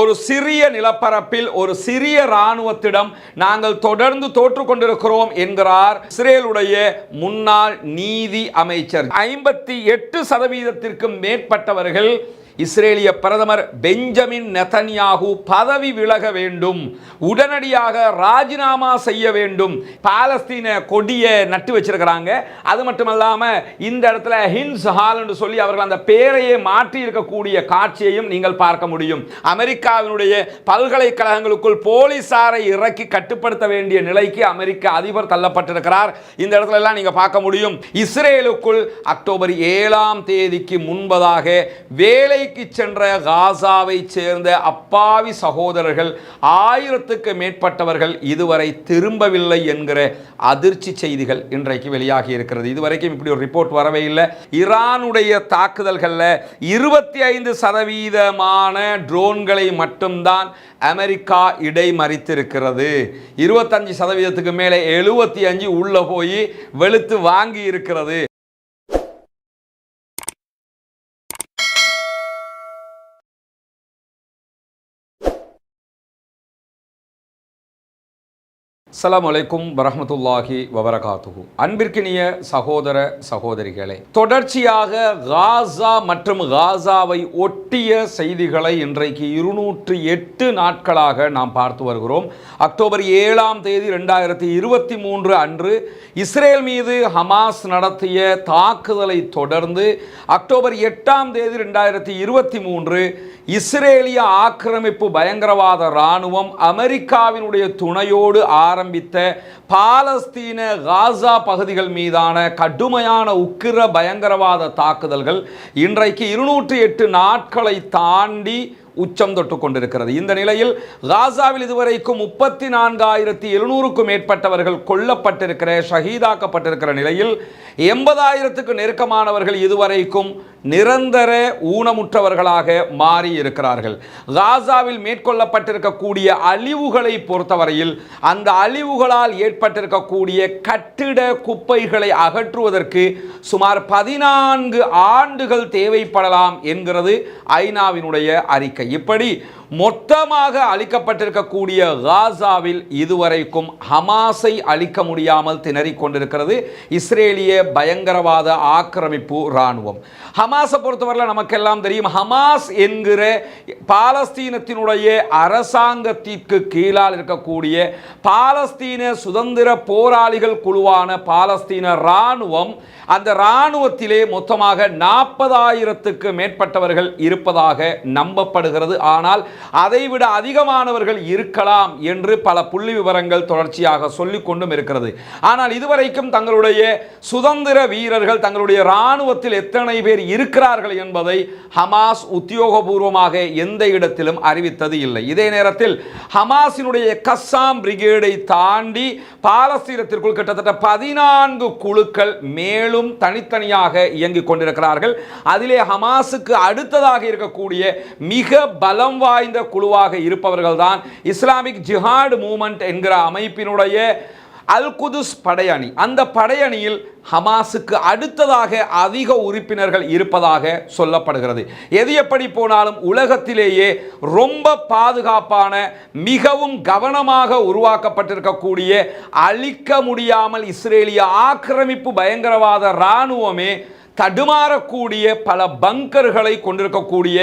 ஒரு சிறிய நிலப்பரப்பில் ஒரு சிறிய இராணுவத்திடம் நாங்கள் தொடர்ந்து தோற்று கொண்டிருக்கிறோம் என்கிறார் இஸ்ரேலுடைய முன்னாள் நீதி அமைச்சர். 58% மேற்பட்டவர்கள் இஸ்ரேலிய பிரதமர் பெஞ்சமின் நெதன்யாகு பதவி விலக வேண்டும், உடனடியாக ராஜினாமா செய்ய வேண்டும். பாலஸ்தீன கொடியை நட்டு வச்சிருக்கிறாங்க. அது மட்டுமல்லாம இந்த இடத்துல ஹின்ஸ் ஹால் என்று சொல்லி அவர்கள் அந்த பெயரையே மாற்றி இருக்கக்கூடிய காட்சியையும் நீங்கள் பார்க்க முடியும். அமெரிக்காவினுடைய பல்கலைக்கழகங்களுக்குள் போலீசாரை இறக்கி கட்டுப்படுத்த வேண்டிய நிலைக்கு அமெரிக்க அதிபர் தள்ளப்பட்டிருக்கிறார். இந்த இடத்துல எல்லாம் நீங்க பார்க்க முடியும். இஸ்ரேலுக்குள் அக்டோபர் 7ஆம் தேதிக்கு முன்பதாக வேலை சென்ற காசாவை சேர்ந்த அப்பாவி சகோதரர்கள் 1000க்கு மேற்பட்டவர்கள் இதுவரை திரும்பவில்லை என்கிற அதிர்ச்சி செய்திகள் இன்றைக்கு வெளியாகி இருக்கிறது. இதுவரைக்கும் இப்படி ஒரு ரிப்போர்ட் வரவே இல்லை. ஈரானுடைய தாக்குதல்களில் 25% ட்ரோன்களை மட்டும்தான் அமெரிக்கா இடைமறித்திருக்கிறது. 25%க்கு மேலே 75 உள்ள போய் வெளுத்து வாங்கி இருக்கிறது. அஸ்ஸலாமு அலைக்கும் வரஹ்மத்துல்லாஹி வபரகாத்துஹு. அன்பிற்கினிய சகோதர சகோதரிகளே, தொடர்ச்சியாக காசா மற்றும் காசாவை ஒட்டிய செய்திகளை இன்றைக்கு 208 நாட்களாக நாம் பார்த்து வருகிறோம். அக்டோபர் 7ஆம் தேதி 2023 அன்று இஸ்ரேல் மீது ஹமாஸ் நடத்திய தாக்குதலை தொடர்ந்து அக்டோபர் 8ஆம் தேதி 2023 இஸ்ரேலிய ஆக்கிரமிப்பு பயங்கரவாத இராணுவம் அமெரிக்காவினுடைய துணையோடு ஆரம்பித்த பாலஸ்தீன காசா பகுதிகள் மீதான கடுமையான உக்கிர பயங்கரவாத தாக்குதல்கள் இன்றைக்கு 208 நாட்களை தாண்டி உச்சம் தொட்டு கொண்டிருக்கிறது. இந்த நிலையில் காசாவில் இதுவரைக்கும் 34,700க்கும் மேற்பட்டவர்கள் கொல்லப்பட்டிருக்கிற ஷஹீதாக்கப்பட்டிருக்கிற நிலையில் 80,000க்கு நெருக்கமானவர்கள் இதுவரைக்கும் நிரந்தர ஊனமுற்றவர்களாக மாறி இருக்கிறார்கள். காசாவில் மேற்கொள்ளப்பட்டிருக்கக்கூடிய அழிவுகளை பொறுத்தவரையில் அந்த அழிவுகளால் ஏற்பட்டிருக்கக்கூடிய கட்டிட குப்பைகளை அகற்றுவதற்கு சுமார் 14 ஆண்டுகள் தேவைப்படலாம் என்கிறது ஐநாவினுடைய அறிக்கை. இப்படி மொத்தமாக அளிக்கப்பட்டிருக்கக்கூடிய காசாவில் இதுவரைக்கும் ஹமாஸை அழிக்க முடியாமல் திணறிக் கொண்டிருக்கிறது இஸ்ரேலிய பயங்கரவாத ஆக்கிரமிப்பு இராணுவம். ஹமாஸை பொறுத்தவரை நமக்கெல்லாம் தெரியும். ஹமாஸ் என்கிற பாலஸ்தீனத்தினுடைய அரசாங்கத்திற்கு கீழால் இருக்கக்கூடிய பாலஸ்தீன சுதந்திர போராளிகள் குழுவான பாலஸ்தீன இராணுவம், அந்த இராணுவத்திலே மொத்தமாக 40,000க்கு மேற்பட்டவர்கள் இருப்பதாக நம்பப்படுகிறது. ஆனால் அதைவிட அதிகமானவர்கள் இருக்கலாம் என்று பல புள்ளி விவரங்கள் தொடர்ச்சியாக சொல்லிக் கொண்டும் இருக்கிறது. ஆனால் இதுவரைக்கும் தங்களுடைய சுதந்திர வீரர்கள் தங்களுடைய இராணுவத்தில் எத்தனை பேர் இருக்கிறார்கள் என்பதை ஹமாஸ் உத்தியோகபூர்வமாக எந்த இடத்திலும் அறிவித்தது இல்லை. இதே நேரத்தில் ஹமாஸினுடைய கஸ்ஸாம் பிரிகேடை தாண்டி பாலஸ்தீனத்திற்குள் கிட்டத்தட்ட 14 குழுக்கள் மேலும் தனித்தனியாக இயங்கிக் கொண்டிருக்கிறார்கள். அதிலே ஹமாஸுக்கு அடுத்ததாக இருக்கக்கூடிய மிக பலம் வாய்ந்த குழுவாக இருப்பவர்கள் தான் இஸ்லாமிக் ஜிஹாட் மூவ்மெண்ட் என்கிற அமைப்பினுடைய அல் குதுஸ் படையணி. அந்த படையணியில் ஹமாஸுக்கு அடுத்ததாக அதிக உறுப்பினர்கள் இருப்பதாக சொல்லப்படுகிறது. எது எப்படி போனாலும் உலகத்திலேயே ரொம்ப பாதுகாப்பான மிகவும் கவனமாக உருவாக்கப்பட்டிருக்கக்கூடிய அழிக்க முடியாமல் இஸ்ரேலிய ஆக்கிரமிப்பு பயங்கரவாத இராணுவமே தடுமாறக்கூடிய பல பங்கர்களை கொண்டிருக்கக்கூடிய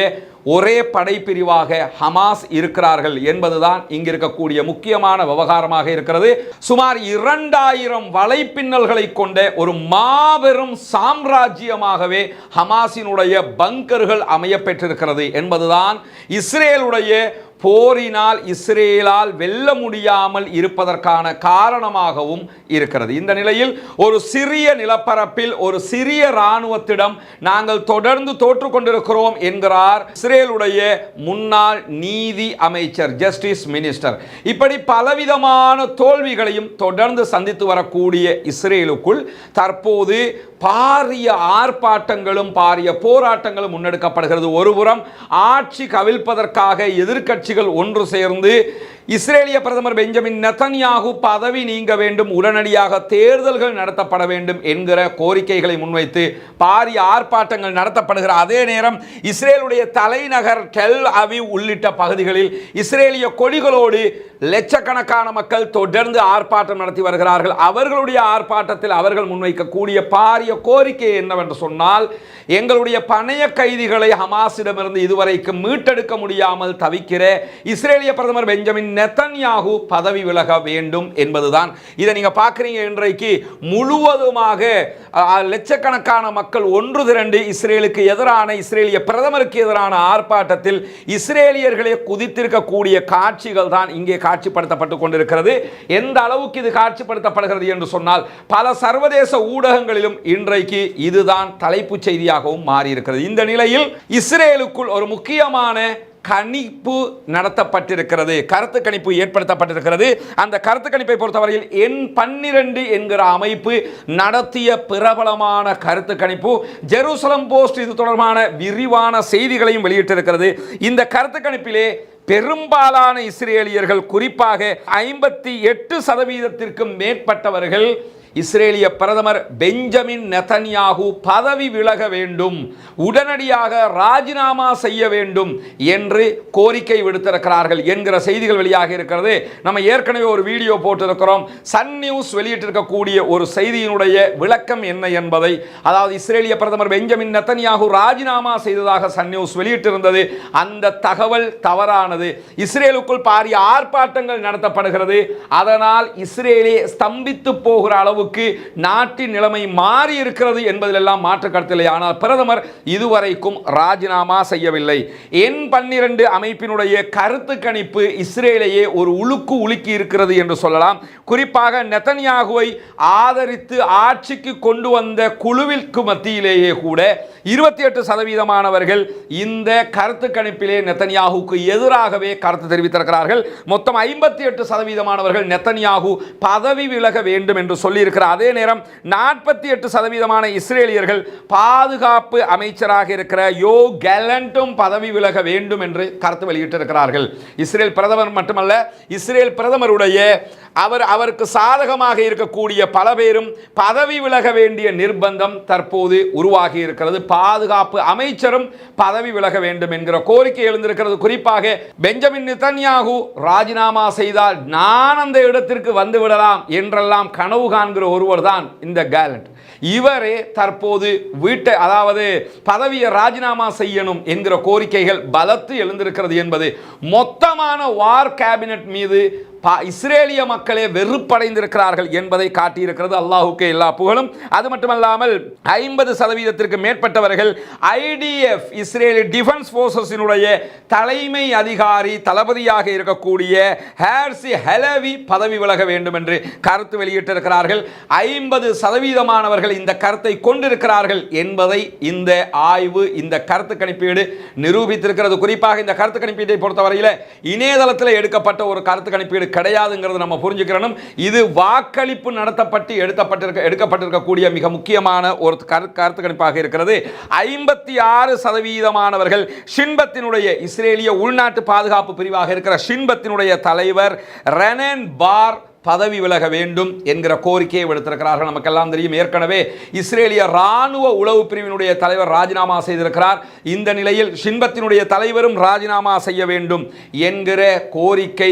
ஒரே படைப்பிரிவாக ஹமாஸ் இருக்கிறார்கள் என்பதுதான் இங்கு இருக்கக்கூடிய முக்கியமான விவகாரமாக இருக்கிறது. சுமார் 2000 வலைப்பின்னல்களை கொண்ட ஒரு மாபெரும் சாம்ராஜ்யமாகவே ஹமாஸினுடைய பங்கர்கள் அமைய பெற்றிருக்கிறது என்பதுதான் இஸ்ரேலுடைய போரினால் இஸ்ரேலால் வெல்ல முடியாமல் இருப்பதற்கான காரணமாகவும் இருக்கிறது. இந்த நிலையில் ஒரு சிறிய நிலப்பரப்பில் ஒரு சிறிய இராணுவத்திடம் நாங்கள் தொடர்ந்து தோற்று கொண்டிருக்கிறோம் என்கிறார் இஸ்ரேலுடைய முன்னாள் நீதி அமைச்சர், ஜஸ்டிஸ் மினிஸ்டர். இப்படி பலவிதமான தோல்விகளையும் தொடர்ந்து சந்தித்து வரக்கூடிய இஸ்ரேலுக்குள் தற்போது பாரிய ஆர்ப்பாட்டங்களும் பாரிய போராட்டங்களும் முன்னெடுக்கப்படுகிறது. ஒருபுறம் ஆட்சி கவிழ்ப்பதற்காக எதிர்க்கட்சி கட்சிகள் ஒன்று சேர்ந்து இஸ்ரேலிய பிரதமர் பெஞ்சமின் நெதன்யாகு பதவி நீங்க வேண்டும், உடனடியாக தேர்தல்கள் நடத்தப்பட வேண்டும் என்கிற கோரிக்கைகளை முன்வைத்து பாரிய ஆர்ப்பாட்டங்கள் நடத்தப்படுகிற அதே நேரம் இஸ்ரேலுடைய தலைநகர் டெல் அவிவ் உள்ளிட்ட பகுதிகளில் இஸ்ரேலிய கொடிகளோடு லட்சக்கணக்கான மக்கள் தொடர்ந்து ஆர்ப்பாட்டம் நடத்தி வருகிறார்கள். அவர்களுடைய ஆர்ப்பாட்டத்தில் அவர்கள் முன்வைக்கக்கூடிய பாரிய கோரிக்கை என்னவென்று சொன்னால், எங்களுடைய பணைய கைதிகளை ஹமாஸிடமிருந்து இதுவரைக்கும் மீட்டெடுக்க முடியாமல் தவிக்கிற இஸ்ரேலிய பிரதமர் பெஞ்சமின் நெதன்யாகு பதவி விலக வேண்டும் என்பதுதான். இதை நீங்க பார்க்குறீங்க, இன்றைக்கு முழுவதுமாக லட்சக்கணக்கான மக்கள் ஒன்று திரண்டு இஸ்ரேலுக்கு எதிரான, இஸ்ரேலிய பிரதமருக்கு எதிரான ஆர்ப்பாட்டத்தில் இஸ்ரேலியர்களே குதித்திருக்கக்கூடிய காட்சிகள் தான் இங்கே காட்சிப்படுத்தப்பட்டு கொண்டிருக்கிறது. எந்த அளவுக்கு இது காட்சிப்படுத்தப்படுகிறது என்று சொன்னால், பல சர்வதேச ஊடகங்களிலும் இன்றைக்கு இதுதான் தலைப்புச் செய்தியாகவும் மாறியிருக்கிறது. இந்த நிலையில் இஸ்ரேலுக்குள் ஒரு முக்கியமான கணிப்பு நடத்தப்பட்டிருக்கிறது, கருத்து கணிப்பு ஏற்படுத்தப்பட்டிருக்கிறது. அந்த கருத்து கணிப்பை பொறுத்தவரையில் N12 என்கிற அமைப்பு நடத்திய பிரபலமான கருத்து கணிப்பு. ஜெருசலம் போஸ்ட் இது தொடர்பான விரிவான செய்திகளையும் வெளியிட்டிருக்கிறது. இந்த கருத்து கணிப்பிலே பெரும்பாலான இஸ்ரேலியர்கள், குறிப்பாக 58% மேற்பட்டவர்கள் இஸ்ரேலிய பிரதமர் பெஞ்சமின் நெதன்யாகு பதவி விலக வேண்டும், உடனடியாக ராஜினாமா செய்ய வேண்டும் என்று கோரிக்கை விடுத்திருக்கிறார்கள் என்கிற செய்திகள் வெளியாக இருக்கிறது. நம்ம ஏற்கனவே ஒரு வீடியோ போட்டிருக்கிறோம். சன் நியூஸ் வெளியிட்டிருக்கக்கூடிய ஒரு செய்தியினுடைய விளக்கம் என்ன என்பதை, அதாவது இஸ்ரேலிய பிரதமர் பெஞ்சமின் நெதன்யாகு ராஜினாமா செய்ததாக சன் நியூஸ் வெளியிட்டிருந்தது. அந்த தகவல் தவறானது. இஸ்ரேலுக்குள் பாரிய ஆர்ப்பாட்டங்கள் நடத்தப்படுகிறது. அதனால் இஸ்ரேலே ஸ்தம்பித்து போகிற அளவு நாட்டின் நிலைமை மாறி இருக்கிறது என்பதிலெல்லாம் மாற்று கருத்தில்லை. ஆனால் பிரதமர் இதுவரைக்கும் ராஜினாமா செய்யவில்லை. N12 அமைப்பினுடைய கருத்து கணிப்பு இஸ்ரேலையே ஒரு உலுக்கு உலுக்கி இருக்கிறது என்று சொல்லலாம். குறிப்பாக நெதன்யாகுவை ஆதரித்து ஆட்சிக்கு கொண்டு வந்த குழுவிற்கு மத்தியிலேயே கூட 28% இந்த கருத்து கணிப்பிலே நெதன்யாகுக்கு எதிராகவே கருத்து தெரிவித்திருக்கிறார்கள். மொத்தம் 58% நெதன்யாகு பதவி விலக வேண்டும் என்று சொல்லி இருக்கிற அதே நேரம் 48% இஸ்ரேலியர்கள் பாதுகாப்பு அமைச்சராக இருக்கிற யோ கேலண்டும் பதவி விலக வேண்டும் என்று கருத்து வெளியிட்டிருக்கிறார்கள். இஸ்ரேல் பிரதமர் மட்டுமல்ல, இஸ்ரேல் பிரதமருடைய அவருக்கு சாதகமாக இருக்கக்கூடிய பல பேரும் பதவி விலக வேண்டிய நிர்பந்தம் தற்போது உருவாகி இருக்கிறது. பாதுகாப்பு அமைச்சரும் பதவி விலக வேண்டும் என்கிற கோரிக்கை எழுந்திருக்கிறது. குறிப்பாக பெஞ்சமின் நெதன்யாகு ராஜினாமா செய்தால் நான் அந்த இடத்திற்கு வந்து விடலாம் என்றெல்லாம் கனவு காண்கிற ஒருவர் தான் இந்த கேலண்ட். இவரே தற்போது அதாவது பதவியை ராஜினாமா செய்யணும் என்கிற கோரிக்கைகள் பலத்து எழுந்திருக்கிறது என்பது மொத்தமான வார் கேபினட் மீது இஸ்ரேலிய மக்களே வெறுப்படைந்திருக்கிறார்கள் என்பதை காட்டியிருக்கிறது. அல்லாஹுக்கு எல்லா புகழும். அது மட்டுமல்லாமல் 50% மேற்பட்டவர்கள் IDF இஸ்ரேலி டிஃபென்ஸ் போர்சஸினுடைய தலைமை அதிகாரி தளபதியாக இருக்கக்கூடிய ஹேர்சி ஹெலவி பதவி விலக வேண்டும் என்று கருத்து வெளியிட்டிருக்கிறார்கள். 50% இந்த கருத்தை கொண்டிருக்கிறார்கள் என்பதை இந்த ஆய்வு, இந்த கருத்து கணிப்பீடு நிரூபித்திருக்கிறது. குறிப்பாக இந்த கருத்து கணிப்பீட்டை பொறுத்தவரையில் இணையதளத்தில் எடுக்கப்பட்ட ஒரு கருத்து கணிப்பீடு கிடையாதுங்கிறது நம்ம புரிஞ்சுக்கிறோம். இது வாக்களிப்பு நடத்தப்பட்டு எடுக்கப்பட்டிருக்கக்கூடிய மிக முக்கியமான ஒரு கருத்து கணிப்பாக இருக்கிறது. 56% ஷின்பத்தினுடைய இஸ்ரேலிய உள்நாட்டு பாதுகாப்பு பிரிவாக இருக்கிற ஷின்பத்தினுடைய தலைவர் ரெனன் பார் பதவி விலக வேண்டும் என்கிற கோரிக்கையை விடுத்திருக்கிறார்கள். நமக்கெல்லாம் தெரியும், ஏற்கனவே இஸ்ரேலிய ராணுவ உளவு பிரிவினுடைய தலைவர் ராஜினாமா செய்திருக்கிறார். இந்த நிலையில் ஷின்பத்தினுடைய தலைவரும் ராஜினாமா செய்ய வேண்டும் என்கிற கோரிக்கை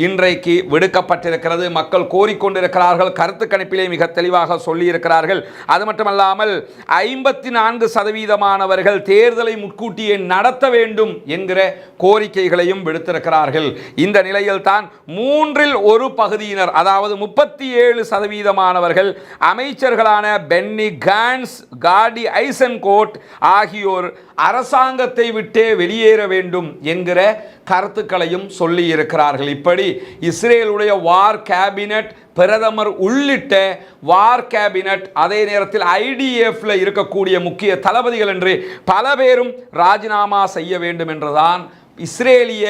இன்றைக்கு விடுக்கப்பட்டிருக்கிறது. மக்கள் கோரிக்கொண்டிருக்கிறார்கள். கருத்து கணிப்பிலே மிக தெளிவாக சொல்லியிருக்கிறார்கள். அது மட்டுமல்லாமல் 54% தேர்தலை முன்கூட்டியே நடத்த வேண்டும் என்கிற கோரிக்கைகளையும் விடுத்திருக்கிறார்கள். இந்த நிலையில் தான் 1/3 பகுதியினர், அதாவது 37% அமைச்சர்களான பென்னி கான்ஸ், காடி ஐசன்கோட் ஆகியோர் அரசாங்கத்தை விட்டே வெளியேற வேண்டும் என்கிற கருத்துக்களையும் சொல்லி இருக்கிறார்கள். இப்படி இஸ்ரேலுடைய வார் கேபினட், பிரதமர் உள்ளிட்ட வார் கேபினட், அதே நேரத்தில் IDF இருக்கக்கூடிய முக்கிய தளபதிகள் என்று பல பேரும் ராஜினாமா செய்ய வேண்டும் என்றுதான் இஸ்ரேலிய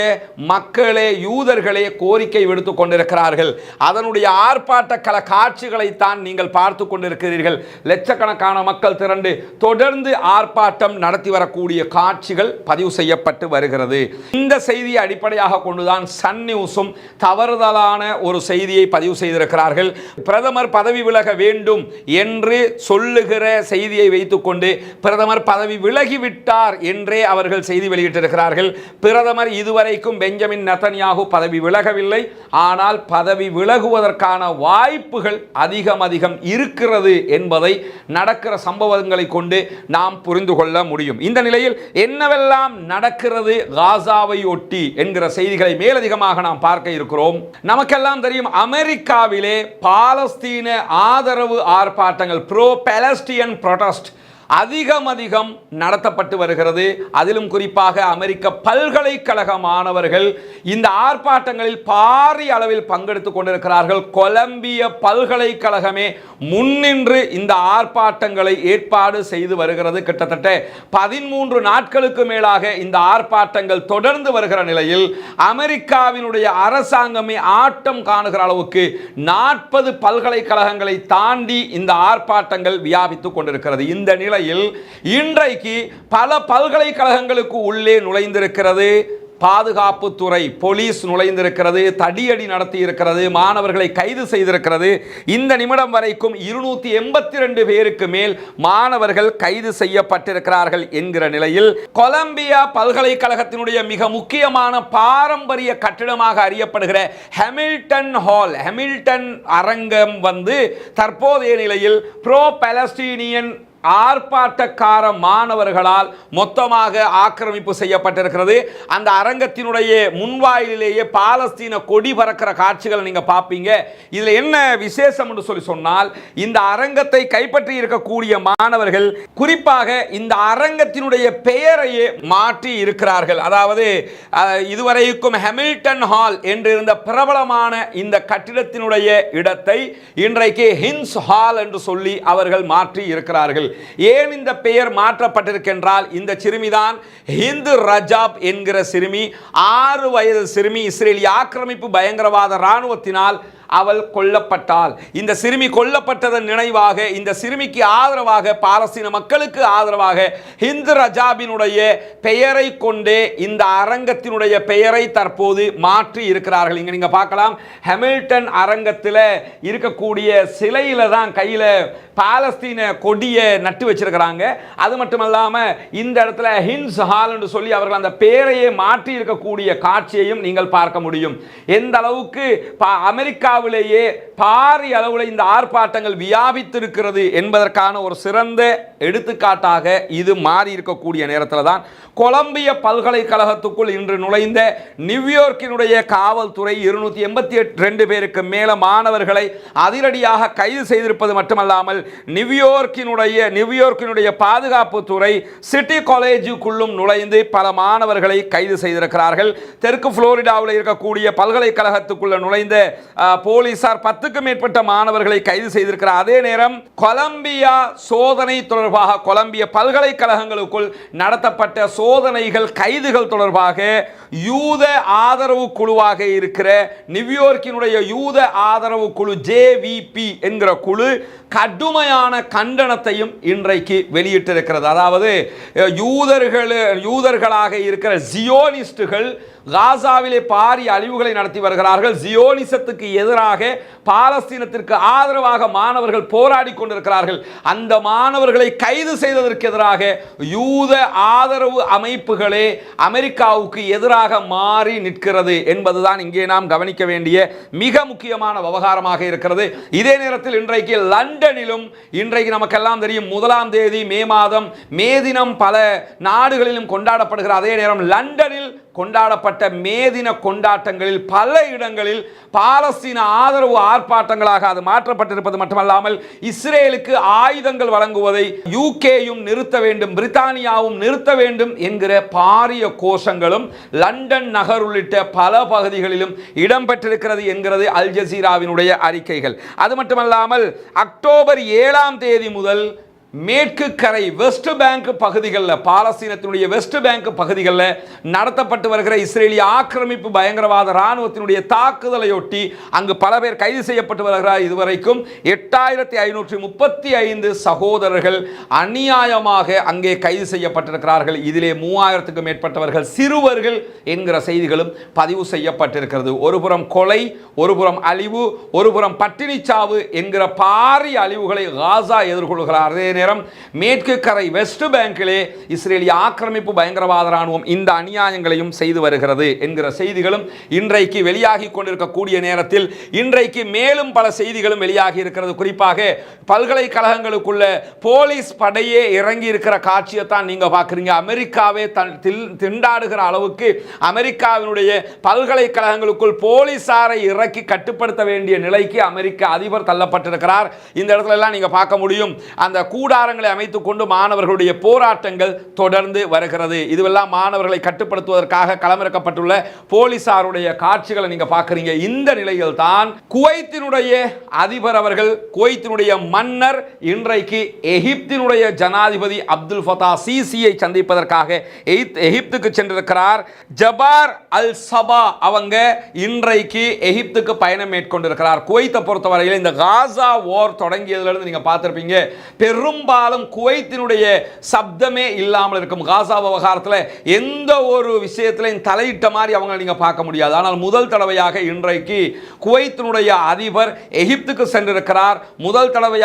மக்களே, யூதர்களே கோரிக்கை விடுத்துக் கொண்டிருக்கிறார்கள். அதனுடைய ஆர்ப்பாட்ட கள காட்சிகளைத்தான் நீங்கள் பார்த்து கொண்டிருக்கிறீர்கள். லட்சக்கணக்கான மக்கள் திரண்டு தொடர்ந்து ஆர்ப்பாட்டம் நடத்தி வரக்கூடிய காட்சிகள் பதிவு செய்யப்பட்டு வருகிறது. இந்த செய்தியை அடிப்படையாக கொண்டுதான் சன் நியூஸும் தவறுதலான ஒரு செய்தியை பதிவு செய்திருக்கிறார்கள். பிரதமர் பதவி விலக வேண்டும் என்று சொல்லுகிற செய்தியை வைத்துக்கொண்டு பிரதமர் பதவி விலகிவிட்டார் என்றே அவர்கள் செய்தி வெளியிட்டிருக்கிறார்கள். பிரதமர் இதுவரைக்கும் பெஞ்சமின் நெதன்யாகு பதவி விலகவில்லை. ஆனால் பதவி விலகுவதற்கான வாய்ப்புகள் அதிகம் இருக்கிறது என்பதை நடக்கிற சம்பவங்களை கொண்டு நாம் புரிந்து கொள்ள முடியும். இந்த நிலையில் என்னவெல்லாம் நடக்கிறது காசாவை ஒட்டி என்கிற செய்திகளை மேலதிகமாக நாம் பார்க்க இருக்கிறோம். நமக்கெல்லாம் தெரியும், அமெரிக்காவிலே பாலஸ்தீன ஆதரவு ஆர்ப்பாட்டங்கள், ப்ரோ பாலஸ்டியன் ப்ரொடெஸ்ட் அதிகம் நடத்தப்பட்டு வருகிறது. அதிலும் குறிப்பாக அமெரிக்க பல்கலைக்கழக மாணவர்கள் இந்த ஆர்ப்பாட்டங்களில் பாரிய அளவில் பங்கெடுத்துக் கொண்டிருக்கிறார்கள். கொலம்பிய பல்கலைக்கழகமே முன்னின்று இந்த ஆர்ப்பாட்டங்களை ஏற்பாடு செய்து வருகிறது. கிட்டத்தட்ட 13 நாட்களுக்கு மேலாக இந்த ஆர்ப்பாட்டங்கள் தொடர்ந்து வருகிற நிலையில் அமெரிக்காவினுடைய அரசாங்கமே ஆட்டம் காணுகிற அளவுக்கு 40 பல்கலைக்கழகங்களை தாண்டி இந்த ஆர்ப்பாட்டங்கள் வியாபித்துக் கொண்டிருக்கிறது. இந்த நிலையில் இன்றைக்கு பல பல்கலைக்கழகங்களுக்கு உள்ளே நுழைந்திருக்கிறது. பாதுகாப்புத்துறை, போலீஸ் நுழைந்திருக்கிறது, தடியடி நடத்தி இருக்கிறது, மாணவர்களை கைது செய்திருக்கிறது. இந்த நிமிடம் வரைக்கும் 282 பேருக்கு மேல் மாணவர்கள் கைது செய்யப்பட்டிருக்கிறார்கள் என்கிற நிலையில் கொலம்பியா பல்கலைக்கழகத்தினுடைய மிக முக்கியமான பாரம்பரிய கட்டிடமாக அறியப்படுகிற ஹாமில்டன் ஹால், ஹாமில்டன் அரங்கம் தற்போதைய நிலையில் ப்ரோ பாலஸ்தீனியன் ஆர்ப்பாட்டக்கார மாணவர்களால் மொத்தமாக ஆக்கிரமிப்பு செய்யப்பட்டிருக்கிறது. அந்த அரங்கத்தினுடைய முன்வாயிலேயே பாலஸ்தீன கொடி பறக்கிற காட்சிகளை நீங்க பார்ப்பீங்க. இதுல என்ன விசேஷம் என்று சொன்னால், இந்த அரங்கத்தை கைப்பற்றி இருக்கக்கூடிய மாணவர்கள் குறிப்பாக இந்த அரங்கத்தினுடைய பெயரையே மாற்றி இருக்கிறார்கள். அதாவது இதுவரைக்கும் ஹாமில்டன் ஹால் என்றிருந்த பிரபலமான இந்த கட்டிடத்தினுடைய இடத்தை இன்றைக்கு ஹின்ஸ் ஹால் என்று சொல்லி அவர்கள் மாற்றி இருக்கிறார்கள். ஏன் இந்த பெயர் மாற்றப்பட்டிருக்கின்றால், இந்த சிறுமிதான் ஹிந்து ரஜாப் என்கிற சிறுமி, 6 வயது சிறுமி இஸ்ரேலிய ஆக்கிரமிப்பு பயங்கரவாத இராணுவத்தினால் அவள் கொல்லப்பட்டாள். இந்த சிறுமி கொல்லப்பட்டதன் நினைவாக, இந்த சிறுமிக்கு ஆதரவாக, பாலஸ்தீன மக்களுக்கு ஆதரவாக ஹிந்து ரஜாபினுடைய பெயரை கொண்டே இந்த அரங்கத்தினுடைய பெயரை தற்போது மாற்றி இருக்கிறார்கள். இங்க நீங்க பார்க்கலாம், ஹாமில்டன் அரங்கத்தில் இருக்கக்கூடிய சிலையில தான் கையில பாலஸ்தீன கொடியை நட்டு வச்சிருக்கிறாங்க. அது மட்டுமல்லாம இந்த இடத்துல ஹின்ஸ் ஹால் என்று சொல்லி அவர்கள் அந்த பெயரையே மாற்றி இருக்கக்கூடிய காட்சியையும் நீங்கள் பார்க்க முடியும். எந்த அளவுக்கு அமெரிக்காவிலேயே பாரிய அளவில் இந்த ஆர்ப்பாட்டங்கள் வியாபித்திருக்கிறது என்பதற்கான ஒரு சிறந்த எடுத்துக்காட்டாக இது மாறி இருக்கக்கூடிய நேரத்தில் தான் கொலம்பிய பல்கலைக்கழகத்துக்குள் இன்று நுழைந்த நியூயார்க்கினுடைய காவல்துறை 282 பேருக்கு மேல மாணவர்களை அதிரடியாக கைது செய்திருப்பது மட்டுமல்லாமல் நியூயார்க்கினுடைய பாதுகாப்புத்துறை சிட்டி காலேஜுக்குள்ளும் நுழைந்து பல மாணவர்களை கைது செய்திருக்கிறார்கள். தெற்கு புளோரிடாவில் இருக்கக்கூடிய பல்கலைக்கழகத்துக்குள்ள நுழைந்த போலீசார் 10க்கும் மேற்பட்ட மாணவர்களை கைது செய்திருக்கிறார். அதே நேரம் கொலம்பியா சோதனை தொடர்பாக கொலம்பிய பல்கலைக்கழகங்களுக்குள் நடத்தப்பட்ட சோதனைகள், கைதுகள் தொடர்பாக யூத ஆதரவு குழுவாக இருக்கிற நியூயார்க்கினுடைய யூத ஆதரவு குழு JVP என்கிற குழு கடுமையான கண்டனத்தையும் இன்றைக்கு வெளியிட்டிருக்கிறது. அதாவது யூதர்களாக இருக்கிற ஜியோனிஸ்டுகள் காசாவிலே பாரிய அழிவுகளை நடத்தி வருகிறார்கள். ஜியோனிசத்துக்கு எதிராக, பாலஸ்தீனத்திற்கு ஆதரவாக மாணவர்கள் போராடி கொண்டிருக்கிறார்கள். அந்த மாணவர்களை கைது செய்ததற்கு எதிராக யூத ஆதரவு அமைப்புகளே அமெரிக்காவுக்கு எதிராக மாறி நிற்கிறது என்பதுதான் இங்கே நாம் கவனிக்க வேண்டிய மிக முக்கியமான விவகாரமாக இருக்கிறது. இதே நேரத்தில் இன்றைக்கு லண்டனிலும், இன்றைக்கு நமக்கெல்லாம் தெரியும் 1ஆம் தேதி மே மாதம் மே தினம் பல நாடுகளிலும் கொண்டாடப்படுகிற அதே நேரம் லண்டனில் கொண்டாடப்பட்ட மே தின கொண்டாட்டங்களில் பல இடங்களில் பாலஸ்தீன ஆதரவு ஆர்ப்பாட்டங்களாக அது மாற்றப்பட்டிருப்பது மட்டுமல்லாமல் இஸ்ரேலுக்கு ஆயுதங்கள் வழங்குவதை யூகேயும் நிறுத்த வேண்டும், பிரித்தானியாவும் நிறுத்த வேண்டும் என்கிற பாரிய கோஷங்களும் லண்டன் நகர் உள்ளிட்ட பல பகுதிகளிலும் இடம்பெற்றிருக்கிறது என்கிறது அல் ஜசீராவினுடைய அறிக்கைகள். அது மட்டுமல்லாமல் அக்டோபர் 7ஆம் தேதி முதல் மேற்கு கரை வெஸ்ட் பேங்க் பகுதிகளில், பாலஸ்தீனத்தினுடைய வெஸ்ட் பேங்க் பகுதிகளில் நடத்தப்பட்டு வருகிற இஸ்ரேலிய ஆக்கிரமிப்பு பயங்கரவாத இராணுவத்தினுடைய தாக்குதலையொட்டி அங்கு பல பேர் கைது செய்யப்பட்டு வருகிறார். இதுவரைக்கும் 8535 சகோதரர்கள் அநியாயமாக அங்கே கைது செய்யப்பட்டிருக்கிறார்கள். இதிலே 3000க்கும் மேற்பட்டவர்கள் சிறுவர்கள் என்கிற செய்திகளும் பதிவு செய்யப்பட்டிருக்கிறது. ஒருபுறம் கொலை, ஒருபுறம் அழிவு, ஒருபுறம் பட்டினி சாவு என்கிற பாரிய அழிவுகளை காசா எதிர்கொள்கிறார். அதே நேரம் மேற்கு கரை வெஸ்ட் பேங்கிலே இஸ்ரேலிய ஆக்கிரமிப்பு பயங்கரவாத இராணுவம் இந்த அநியாயங்களையும் செய்து வருகிறது என்கிற செய்திகளும் இன்றைக்கு வெளியாகி கொண்டிருக்கக்கூடிய நேரத்தில் இன்றைக்கு மேலும் பல செய்திகளும் வெளியாகி இருக்கிறது. குறிப்பாக பல்கலைக்கழகங்களுக்குள்ள போலீஸ் படையே இறங்கி இருக்கிற காட்சியை தான் நீங்க பார்க்குறீங்க. அமெரிக்காவே திண்டாடுகிற அளவுக்கு அமெரிக்காவினுடைய பல்கலைக்கழகங்களுக்குள் போலீசாரை இறக்கி கட்டுப்படுத்த வேண்டிய நிலைக்கு அமெரிக்க அதிபர் தள்ளப்பட்டிருக்கிறார். இந்த இடத்துல எல்லாம் நீங்க பார்க்க முடியும். அந்த கூடாரங்களை அமைத்துக் கொண்டு மாணவர்களுடைய போராட்டங்கள் தொடர்ந்து வருகிறது. இதுவெல்லாம் மாணவர்களை கட்டுப்படுத்துவதற்காக களமிறக்கப்பட்டுள்ள போலீசாருடைய காட்சிகளை நீங்க பார்க்கிறீங்க. இந்த நிலையில் தான் குவைத்தினுடைய அதிபர் அவர்கள், குவைத்தினுடைய மன்னர் இன்றைக்கு எகிப்தினுடைய ஜனாதிபதி அப்துல் ஃபத்தா சிசியை சந்திப்பதற்காக எகிப்துக்கு சென்றிருக்கிறார். ஜபார் அல் சபா அவங்க இன்றைக்கு எகிப்துக்கு பயணம் மேற்கொண்டிருக்கிறார். குவைத்தை பொறுத்தவரையில் இந்த காசா வார் தொடங்கியதிலிருந்து நீங்க பார்த்திருப்பீங்க, பெரும்பாலும் குவைத்தினுடைய சப்தமே இல்லாமல் இருக்கும். காசா விவகாரத்தில் எந்த ஒரு விஷயத்திலையும் தலையிட்ட மாதிரி அவங்க நீங்க பார்க்க முடியாது. ஆனால் முதல் தடவையாக இன்றைக்கு குவைத்தினுடைய அதிபர் எகிப்துக்கு சென்றிருக்கிறார். முதல் தடவையாக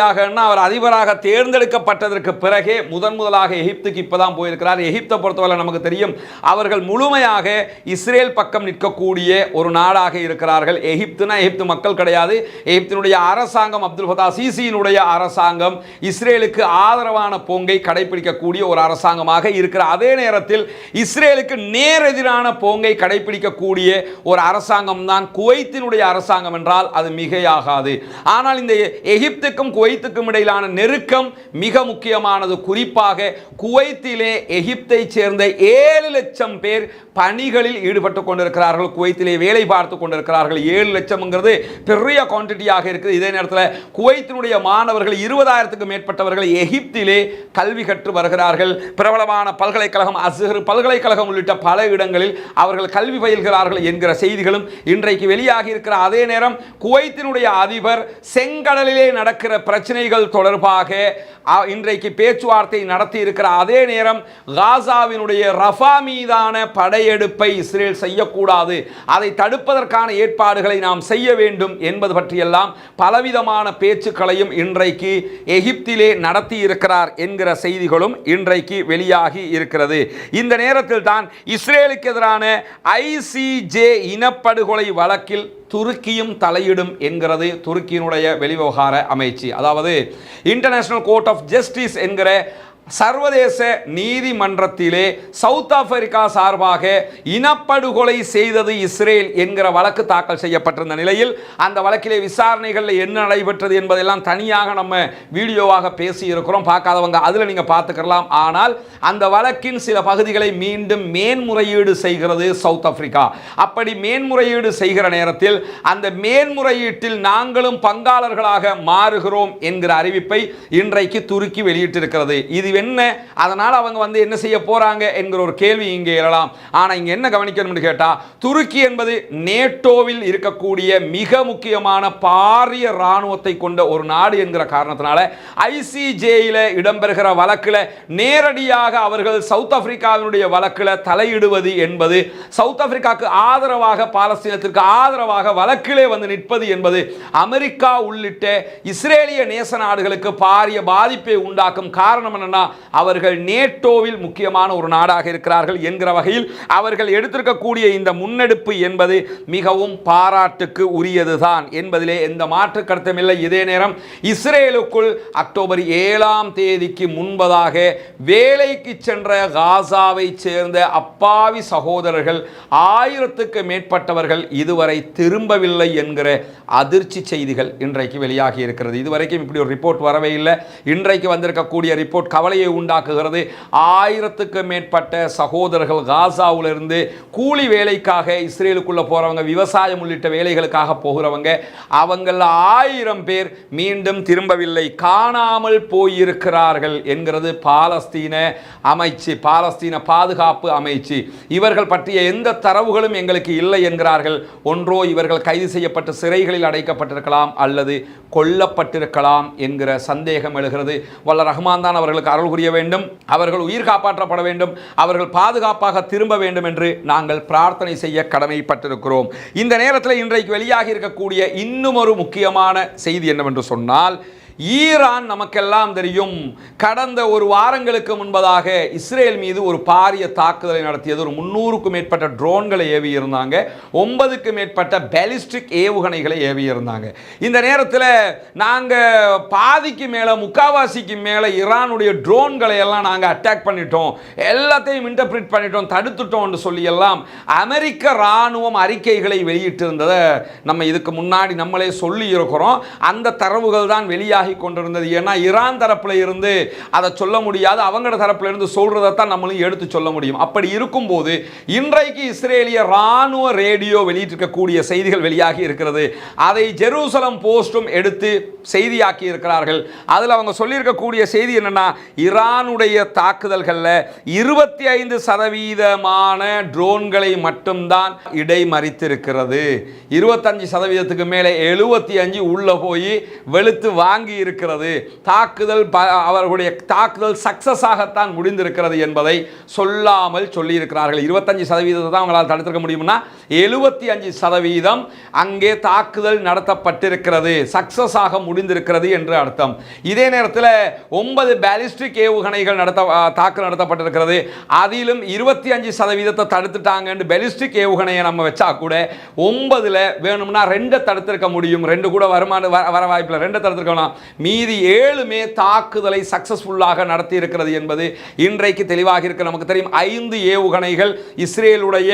அவர் அதிபராக தேர்ந்தெடுக்கப்பட்டதற்கு பிறகே முதலாக எகிப்துக்கு இப்பதான் போயிருக்கிறார். எகிப்தை பொறுத்தவரை நமக்கு தெரியும், அவர்கள் முழுமையாக இஸ்ரேல் பக்கம் நிற்கக்கூடிய ஒரு நாடாக இருக்கிறார்கள். எகிப்துனா எகிப்து மக்கள் கிடையாது. எகிப்தினுடைய அரசாங்கம், அப்துல் ஃபத்தா சிசியினுடைய அரசாங்கம் இஸ்ரேலுக்கு ஆதரவான போங்கை கடைபிடிக்கக்கூடிய ஒரு அரசாங்கமாக இருக்கிற அதே நேரத்தில் இஸ்ரேலுக்கு நேரெதிரான போங்கை கடைபிடிக்கக்கூடிய ஒரு அரசாங்கம் தான் குவைத்தினுடைய அரசாங்கம் என்றால் அது மிகையாகாது. ஆனால் இந்த எகிப்துக்கும் குவைத்துக்கும் இடையிலான நெருக்கம் மிக முக்கியமானது. குறிப்பாக குவைத்திலே எகிப்தை சேர்ந்த 7 லட்சம் பேர் பணிகளில் ஈடுபட்டு கொண்டிருக்கிறார்கள். குவைத்திலே வேலை பார்த்து கொண்டிருக்கிறார்கள். 7 லட்சம்ங்கிறது பெரிய குவான்டிட்டியாக இருக்குது. இதே நேரத்தில் குவைத்தினுடைய மாணவர்கள் 20,000க்கும் மேற்பட்டவர்கள் எகிப்திலே கல்வி கற்று வருகிறார்கள். பிரபலமான பல்கலைக்கழகம், அஸ்ஹர் பல்கலைக்கழகம் உள்ளிட்ட பல இடங்களில் அவர்கள் கல்வி பயில்கிறார்கள் என்கிற செய்திகளும் இன்றைக்கு வெளியாகி இருக்கிற அதே நேரம் குவைத்தினுடைய அதிபர் செங்கடலிலே நடக்கிற பிரச்சனைகள் தொடர்பாக இன்றைக்கு பேச்சுவார்த்தை நடத்தி இருக்கிற அதே நேரம் காசாவினுடைய ரஃபா மீதான படையெடுப்பை இஸ்ரேல் செய்யக்கூடாது, அதை தடுப்பதற்கான ஏற்பாடுகளை நாம் செய்ய வேண்டும் என்பது பற்றியெல்லாம் பலவிதமான பேச்சுக்களையும் இன்றைக்கு எகிப்திலே நடத்தி இருக்கிறார் என்கிற செய்திகளும் இன்றைக்கு வெளியாகி இருக்கிறது. இந்த நேரத்தில் தான் இஸ்ரேலுக்கு எதிரான ICJ இனப்படுகொலை வழக்கில் துருக்கியும் தலையிடும் என்கிறது துருக்கியினுடைய வெளிவிவகார அமைச்சு. அதாவது இன்டர்நேஷனல் கோர்ட் ஆஃப் ஜஸ்டிஸ் என்கிற சர்வதேச நீதிமன்றத்திலே சவுத் ஆப்பிரிக்கா சார்பாக இனப்படுகொலை செய்தது இஸ்ரேல் என்கிற வழக்கு தாக்கல் செய்யப்பட்டிருந்த நிலையில் அந்த வழக்கிலே விசாரணைகளில் என்ன நடைபெற்றது என்பதெல்லாம் தனியாக நம்ம வீடியோவாக பேசி இருக்கிறோம். பார்க்காதவங்க அதில் நீங்கள் பார்த்துக்கலாம். ஆனால் அந்த வழக்கின் சில பகுதிகளை மீண்டும் மேன்முறையீடு செய்கிறது சவுத் ஆப்பிரிக்கா. அப்படி மேன்முறையீடு செய்கிற நேரத்தில் அந்த மேன்முறையீட்டில் நாங்களும் பங்காளர்களாக மாறுகிறோம் என்கிற அறிவிப்பை இன்றைக்கு துருக்கி வெளியிட்டிருக்கிறது. இது என்ன, அதனால் அவங்க என்ன செய்ய போறாங்க என்கிற ஒரு கேள்வி இங்கே எழலாம். ஆனால் இங்கே என்ன கவனிக்கணும்னு கேட்டால், துருக்கி என்பது நேட்டோவில் இருக்கக்கூடிய மிக முக்கியமான பாரிய இராணுவத்தை கொண்ட ஒரு நாடு என்கிற காரணத்தினால ICJயில் இடம்பெறுகிற வழக்கில் நேரடியாக அவர்கள் சவுத் ஆப்பிரிக்காவினுடைய வழக்கில் தலையிடுவது என்பது, சவுத் ஆப்பிரிக்காவுக்கு ஆதரவாக பாலஸ்தீனத்திற்கு ஆதரவாக வழக்கிலே நிற்பது என்பது அமெரிக்கா உள்ளிட்ட இஸ்ரேலிய நேச நாடுகளுக்கு பாரிய பாதிப்பை உண்டாக்கும். காரணம் என்னன்னா, அவர்கள் நேட்டோவில் முக்கியமான ஒரு நாடாக இருக்கிறார்கள் என்கிற வகையில் அவர்கள் எடுத்திருக்கக்கூடிய இந்த முன்னெடுப்பு என்பது மிகவும் பாராட்டுக்கு உரியதுதான் என்பதிலே எந்த மாற்று கருத்தும் இல்லை. இதே நேரம் இஸ்ரேலுக்குள் அக்டோபர் 7ஆம் தேதிக்கு முன்பதாக வேலைக்கு சென்ற காசாவை சேர்ந்த அப்பாவி சகோதரர்கள் 1000க்கு மேற்பட்டவர்கள் இதுவரை திரும்பவில்லை என்கிற அதிர்ச்சி செய்திகள் இன்றைக்கு வெளியாகி இருக்கிறது. இதுவரைக்கும் இப்படி ஒரு ரிப்போர்ட் வரவே இல்லை. இன்றைக்கு வந்திருக்கக்கூடிய ரிப்போர்ட் கவலை கவலையை உண்டாக்குகிறது. 1000க்கு மேற்பட்ட சகோதரர்கள் காசாவிலிருந்து கூலி வேலைக்காக இஸ்ரேலுக்குள்ள போறவங்க, விவசாயம் உள்ளிட்ட வேலைகளுக்காக போகிறவங்க, அவங்கள 1000 பேர் மீண்டும் திரும்பவில்லை, காணாமல் போயிருக்கிறார்கள் என்கிறது பாலஸ்தீன அமைச்சு, பாலஸ்தீன பாதுகாப்பு அமைச்சு. இவர்கள் பற்றிய எந்த தரவுகளும் எங்களுக்கு இல்லை என்கிறார்கள். ஒன்றோ இவர்கள் கைது செய்யப்பட்டு சிறைகளில் அடைக்கப்பட்டிருக்கலாம் அல்லது கொல்லப்பட்டிருக்கலாம் என்கிற சந்தேகம் எழுகிறது. வல்ல ரஹ்மான் தான் அவர்களுக்கு அருள் புரிய வேண்டும், அவர்கள் உயிர் காப்பாற்றப்பட வேண்டும், அவர்கள் பாதுகாப்பாக திரும்ப வேண்டும் என்று நாங்கள் பிரார்த்தனை செய்ய கடமைப்பட்டிருக்கிறோம். இந்த நேரத்தில் இன்றைக்கு வெளியாகி இருக்கக்கூடிய இன்னும் ஒரு முக்கியமான செய்தி என்னவென்று சொன்னால், ஈரான் நமக்கெல்லாம் தெரியும், கடந்த ஒரு வாரங்களுக்கு முன்பதாக இஸ்ரேல் மீது ஒரு பாரிய தாக்குதலை நடத்தியது. ஒரு 300க்கும் மேற்பட்ட ட்ரோன்களை ஏவி இருந்தாங்க, 9க்கு மேற்பட்ட பேலிஸ்டிக் ஏவுகணைகளை ஏவி இருந்தாங்க. இந்த நேரத்தில் நாங்கள் பாதிக்கு மேலே, முக்காவாசிக்கு மேலே ஈரானுடைய ட்ரோன்களை எல்லாம் நாங்கள் அட்டாக் பண்ணிட்டோம், எல்லாத்தையும் இன்டர்பிரிட் பண்ணிட்டோம், தடுத்துட்டோம் சொல்லி எல்லாம் அமெரிக்க இராணுவம் அறிக்கைகளை வெளியிட்டிருந்ததை நம்ம இதுக்கு முன்னாடி நம்மளே சொல்லி இருக்கிறோம். அந்த தரவுகள் தான் வெளியாகி கொண்டிருந்தது. ஏன்னா ஈரான் தரப்புல இருந்து அதை சொல்ல முடியாது, அவங்களோட தரப்புல இருந்து சொல்றதைத்தான் நம்மளும் எடுத்து சொல்ல முடியும். அப்படி இருக்கும்போது இன்றைக்கு இஸ்ரேலிய ராணுவ ரேடியோ வெளியிட்டிருக்கக்கூடிய செய்திகள் வெளியாகி இருக்கிறது. அதை ஜெருசலம் போஸ்டும் எடுத்து செய்தியாக்கி இருக்கிறார்கள். அதில் அவங்க சொல்லியிருக்கக்கூடிய செய்தி என்னன்னா, ஈரானுடைய தாக்குதல்களில் 25% ட்ரோன்களை மட்டும்தான் இடைமறித்திருக்கிறது. 25%க்கு மேலே 75 உள்ள போய் வெளுத்து வாங்கி இருக்கிறது. தாக்குதல் அவர்களுடைய தாக்குதல் சக்சஸ் ஆகத்தான் முடிந்திருக்கிறது என்பதை சொல்லாமல் சொல்லியிருக்கிறார்கள். 25% தான் அவங்களால் தடுத்திருக்க முடியும்னா 75% அங்கே தாக்குதல் நடத்தப்பட்டிருக்கிறது, சக்சஸ் ஆக முடிந்திருக்கிறது என்று அர்த்தம். இதே நேரத்தில் 9 பேலிஸ்டிக் ஏவுகணைகள் தாக்குதல் நடத்தப்பட்டிருக்கிறது. அதிலும் 25% தடுத்துட்டாங்க. பேலிஸ்டிக் ஏவுகணையை நம்ம வச்சா கூட 9ல் வேணும்னா 2 தடுத்திருக்க முடியும், 2 கூட வர வாய்ப்பில்லை, 2 தடுத்திருக்கலாம். மீதி 7மே தாக்குதலை சக்சஸ்ஃபுல்லாக நடத்தி இருக்கிறது என்பது இன்றைக்கு தெளிவாக இருக்க நமக்கு தெரியும். 5 ஏவுகணைகள் இஸ்ரேலுடைய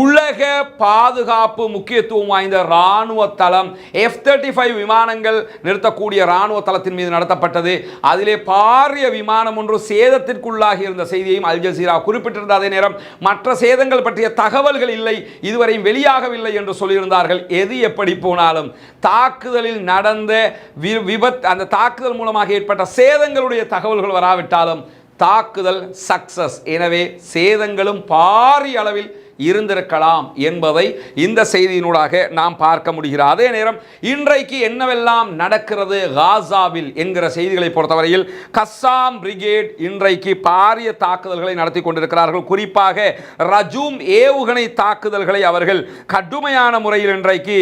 உலக பாதுகாப்பு முக்கியத்துவம் வாய்ந்த ராணுவ தளம் F-35 விமானங்கள் நிறுத்தக்கூடிய ராணுவ தளத்தின் மீது நடத்தப்பட்டது. அதிலே பாரிய விமானம் ஒன்று சேதத்திற்குள்ளாகி இருந்த செய்தியையும் அல் ஜசீரா குறிப்பிட்டிருந்த அதே நேரம் மற்ற சேதங்கள் பற்றிய தகவல்கள் இல்லை, இதுவரையும் வெளியாகவில்லை என்று சொல்லியிருந்தார்கள். எது எப்படி போனாலும் தாக்குதலில் நடந்த விபத்து, அந்த தாக்குதல் மூலமாக ஏற்பட்ட சேதங்களுடைய தகவல்கள் வராவிட்டாலும் தாக்குதல் சக்சஸ். எனவே சேதங்களும் பாரிய அளவில் இருந்திருக்கலாம் என்பதை இந்த செய்தியினூடாக நாம் பார்க்க முடிகிறது. அதே நேரம் இன்றைக்கு என்னவெல்லாம் நடக்கிறது காசாவில் என்கிற செய்திகளை பொறுத்தவரையில், கஸ்ஸாம் பிரிகேட் இன்றைக்கு பாரிய தாக்குதல்களை நடத்தி கொண்டிருக்கிறார்கள். குறிப்பாக ரஜூம் ஏவுகணை தாக்குதல்களை அவர்கள் கடுமையான முறையில் இன்றைக்கு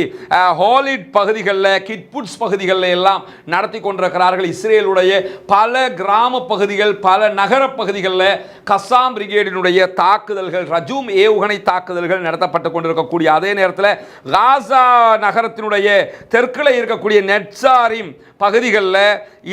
ஹாலிட் பகுதிகளில், கிட்புட்ஸ் பகுதிகளில் எல்லாம் நடத்தி கொண்டிருக்கிறார்கள். இஸ்ரேலுடைய பல கிராம பகுதிகள், பல நகர பகுதிகளில் கஸ்ஸாம் பிரிகேடினுடைய தாக்குதல்கள், ரஜூம் ஏவுகணை தாக்குதல்கள் நடத்தப்பட்டு கொண்டிருக்கக்கூடிய அதே நேரத்தில் காசா நகரத்தினுடைய தெற்கில் இருக்கக்கூடிய நெட்சாரிம் பகுதிகளில்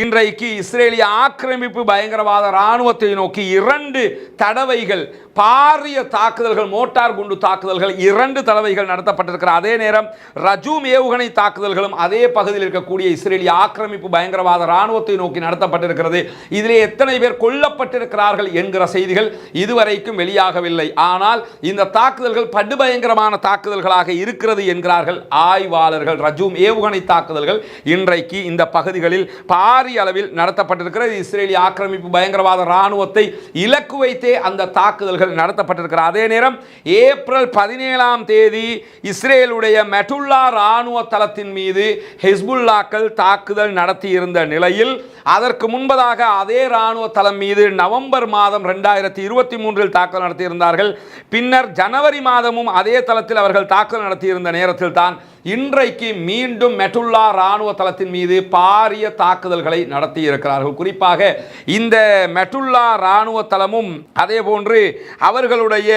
இன்றைக்கு இஸ்ரேலிய ஆக்கிரமிப்பு பயங்கரவாத இராணுவத்தை நோக்கி 2 தடவைகள் பாரிய தாக்குதல்கள், மோட்டார் குண்டு தாக்குதல்கள் 2 தடவைகள் நடத்தப்பட்டிருக்கிற அதே நேரம் ரஜூம் ஏவுகணை தாக்குதல்களும் அதே பகுதியில் இருக்கக்கூடிய இஸ்ரேலிய ஆக்கிரமிப்பு பயங்கரவாத இராணுவத்தை நோக்கி நடத்தப்பட்டிருக்கிறது. இதிலே எத்தனை பேர் கொல்லப்பட்டிருக்கிறார்கள் என்கிற செய்திகள் இதுவரைக்கும் வெளியாகவில்லை. ஆனால் இந்த தாக்குதல்கள் படுபயங்கரமான தாக்குதல்களாக இருக்கிறது என்கிறார்கள் ஆய்வாளர்கள். ரஜூம் ஏவுகணை தாக்குதல்கள் இன்றைக்கு இந்த பகுதிகளில் பாரிய அளவில் நடத்தப்பட்டிருக்கிறது. இஸ்ரேலிய ஆக்கிரமிப்பு பயங்கரவாத இராணுவத்தை இலக்கு வைத்தே அந்த தாக்குதல்கள் நடத்தப்பட்டிருக்கிற அதே நேரம் ஏப்ரல் 17ஆம் தேதி இஸ்ரேலுடைய மெட்டுல்லா ராணுவ தளத்தின் மீது ஹிஸ்புல்லாக்கள் தாக்குதல் நடத்தியிருந்த நிலையில், அதற்கு முன்பதாக அதே ராணுவ தளம் மீது நவம்பர் மாதம் 2023 தாக்குதல் நடத்தியிருந்தார்கள். பின்னர் ஜனவரி மாதமும் அதே தளத்தில் அவர்கள் தாக்குதல் நடத்தியிருந்த நேரத்தில் தான் இன்றைக்கு மீண்டும் மெட்டுல்லா ராணுவ தளத்தின் மீது பாரிய தாக்குதல்களை நடத்தி இருக்கிறார்கள். குறிப்பாக இந்த மெட்டுல்லா ராணுவ தளமும் அதே போன்று அவர்களுடைய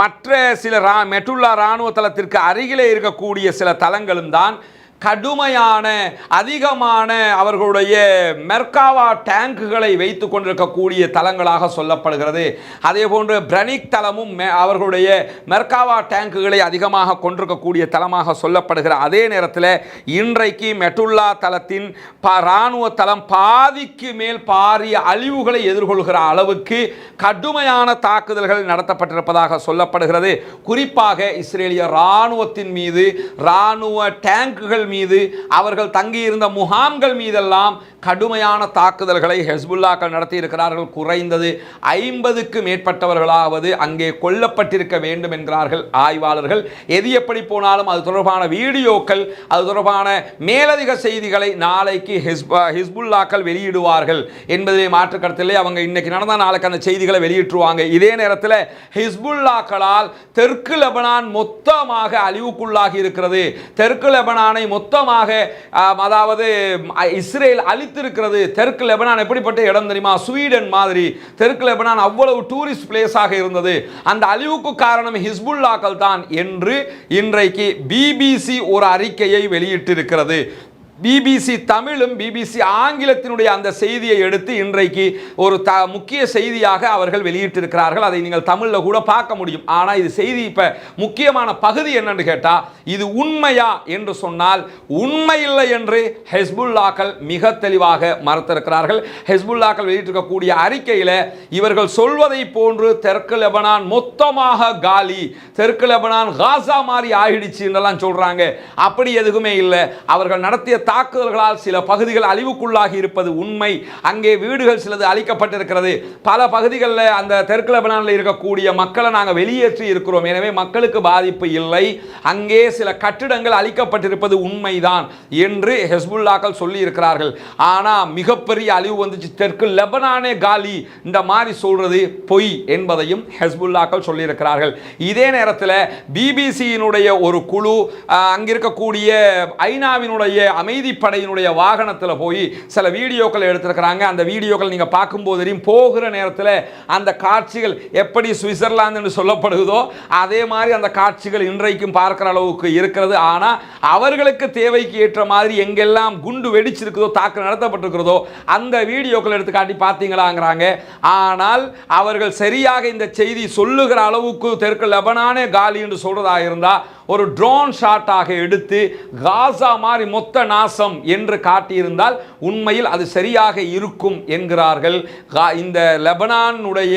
மற்ற சில மெட்டுல்லா ராணுவ தளத்திற்கு அருகிலே இருக்கக்கூடிய சில தளங்களும் தான் கடுமையான அதிகமான அவர்களுடைய மெர்காவா டேங்குகளை வைத்துக் கொண்டிருக்கக்கூடிய தளங்களாக சொல்லப்படுகிறது. அதே போன்று பிரனிக் தளமும் அவர்களுடைய மெர்காவா டேங்குகளை அதிகமாக கொண்டிருக்கக்கூடிய தளமாக சொல்லப்படுகிற அதே நேரத்தில் இன்றைக்கு மெட்டுல்லா தளத்தின் இராணுவ தளம் பாதிக்கு மேல் பாரிய அழிவுகளை எதிர்கொள்கிற அளவுக்கு கடுமையான தாக்குதல்கள் நடத்தப்பட்டிருப்பதாக சொல்லப்படுகிறது. குறிப்பாக இஸ்ரேலிய இராணுவத்தின் மீது, இராணுவ டேங்குகள் மீது, அவர்கள் தங்கியிருந்த முகாம்கள் மீதெல்லாம் கடுமையான தாக்குதல்களை ஹெஸ்புல்லாக்கள் நடத்தி இருக்கிறார்கள். குறைந்தது 50க்கு மேற்பட்டவர்களாவது அங்கே கொல்லப்பட்டிருக்க வேண்டும் என்கிறார்கள் ஆய்வாளர்கள். எது எப்படி போனாலும் அது தொடர்பான வீடியோக்கள், அது தொடர்பான மேலதிக செய்திகளை நாளைக்கு ஹிஸ்புல்லாக்கள் வெளியிடுவார்கள் என்பதிலே மாற்று கருத்தில்லை. அவங்க இன்னைக்கு நடந்த நாளைக்கு அந்த செய்திகளை வெளியிட்டுருவாங்க. இதே நேரத்தில் ஹிஸ்புல்லாக்களால் தெற்கு லெபனான் மொத்தமாக அழிவுக்குள்ளாகி இருக்கிறது. தெற்கு லெபனானை மொத்தமாக அதாவது இஸ்ரேல் அழித்திருக்கிறது. தெற்கு லெபனான் எப்படிப்பட்ட இடம் தெரியுமா? ஸ்வீடன் மாதிரி தெற்கு லெபனான் அவ்வளவு டூரிஸ்ட் பிளேஸாக இருந்தது. அந்த அழிவுக்கு காரணம் ஹிஸ்புல்லாக்கள் தான் என்று இன்றைக்கு பிபிசி ஒரு அறிக்கையை வெளியிட்டிருக்கிறது. பிபிசி தமிழும் பிபிசி ஆங்கிலத்தினுடைய அந்த செய்தியை எடுத்து இன்றைக்கு ஒரு முக்கிய செய்தியாக அவர்கள் வெளியிட்டிருக்கிறார்கள். அதை நீங்கள் தமிழில் கூட பார்க்க முடியும். ஆனால் இது செய்தி இப்போ முக்கியமான பகுதி என்னன்னு கேட்டால், இது உண்மையா என்று சொன்னால் உண்மை இல்லை என்று ஹெஸ்புல்லாக்கள் மிக தெளிவாக மறுத்திருக்கிறார்கள். ஹெஸ்புல்லாக்கள் வெளியிட்டிருக்கக்கூடிய அறிக்கையில் இவர்கள் சொல்வதை போன்று தெற்கு லெபனான் மொத்தமாக காலி, தெற்கு லெபனான் காசா மாதிரி ஆகிடுச்சு என்றெல்லாம் சொல்றாங்க. அப்படி எதுவுமே இல்லை. அவர்கள் நடத்திய தாக்குதல்களால் சில பகுதிகள் அழிவுக்குள்ளாகி இருப்பது உண்மை. அங்கே வீடுகள் சிலது அழிக்கப்பட்டிருக்கிறது. பல பகுதிகளில் அந்த தெற்கு லெபனானில் இருக்கக்கூடிய மக்களை நாங்கள் வெளியேற்றி இருக்கிறோம். எனவே மக்களுக்கு பாதிப்பு இல்லை. அங்கே சில கட்டிடங்கள் அழிக்கப்பட்டிருப்பது உண்மைதான் என்று ஹெஸ்புல்லாக்கள் சொல்லி இருக்கிறார்கள். ஆனால் மிகப்பெரிய அழிவு வந்துச்சு, தெற்கு லெபனானே காலி, இந்த மாதிரி சொல்றது பொய் என்பதையும் ஹெஸ்புல்லாக்கள் சொல்லி இருக்கிறார்கள். இதே நேரத்தில் பிபிசியினுடைய ஒரு குழு அங்கிருக்கக்கூடிய ஐநாவினுடைய அமைதிப்படையினுடைய வாகனத்தில் போய் சில வீடியோக்கள் எடுத்திருக்கிறாங்க. அந்த வீடியோக்கள் நீங்கள் பார்க்கும்போது போகிற நேரத்தில் அந்த காட்சிகள் எப்படி சுவிட்சர்லாந்து சொல்லப்படுவதோ அதே மாதிரி அந்த காட்சிகள் இன்றைக்கும் பார்க்கிற அளவுக்கு இருக்கிறது. ஆனால் அவர்களுக்கு தேவைக்கு ஏற்ற மாதிரி எங்கெல்லாம் குண்டு வெடிச்சிருக்கிறதோ, தாக்குதல் நடத்தப்பட்டிருக்கிறதோ அந்த வீடியோக்கள் எடுத்து காட்டி பார்த்தீங்களாங்கிறாங்க. ஆனால் அவர்கள் சரியாக இந்த செய்தி சொல்லுகிற அளவுக்கு தெற்கு லெபனானே காலி என்று சொல்றதாக இருந்தால் ஒரு ட்ரோன் ஷாட்டாக எடுத்து காசா மாதிரி மொத்த நாசம் என்று காட்டியிருந்தால் உண்மையில் அது சரியாக இருக்கும் என்கிறார்கள் இந்த லெபனானுடைய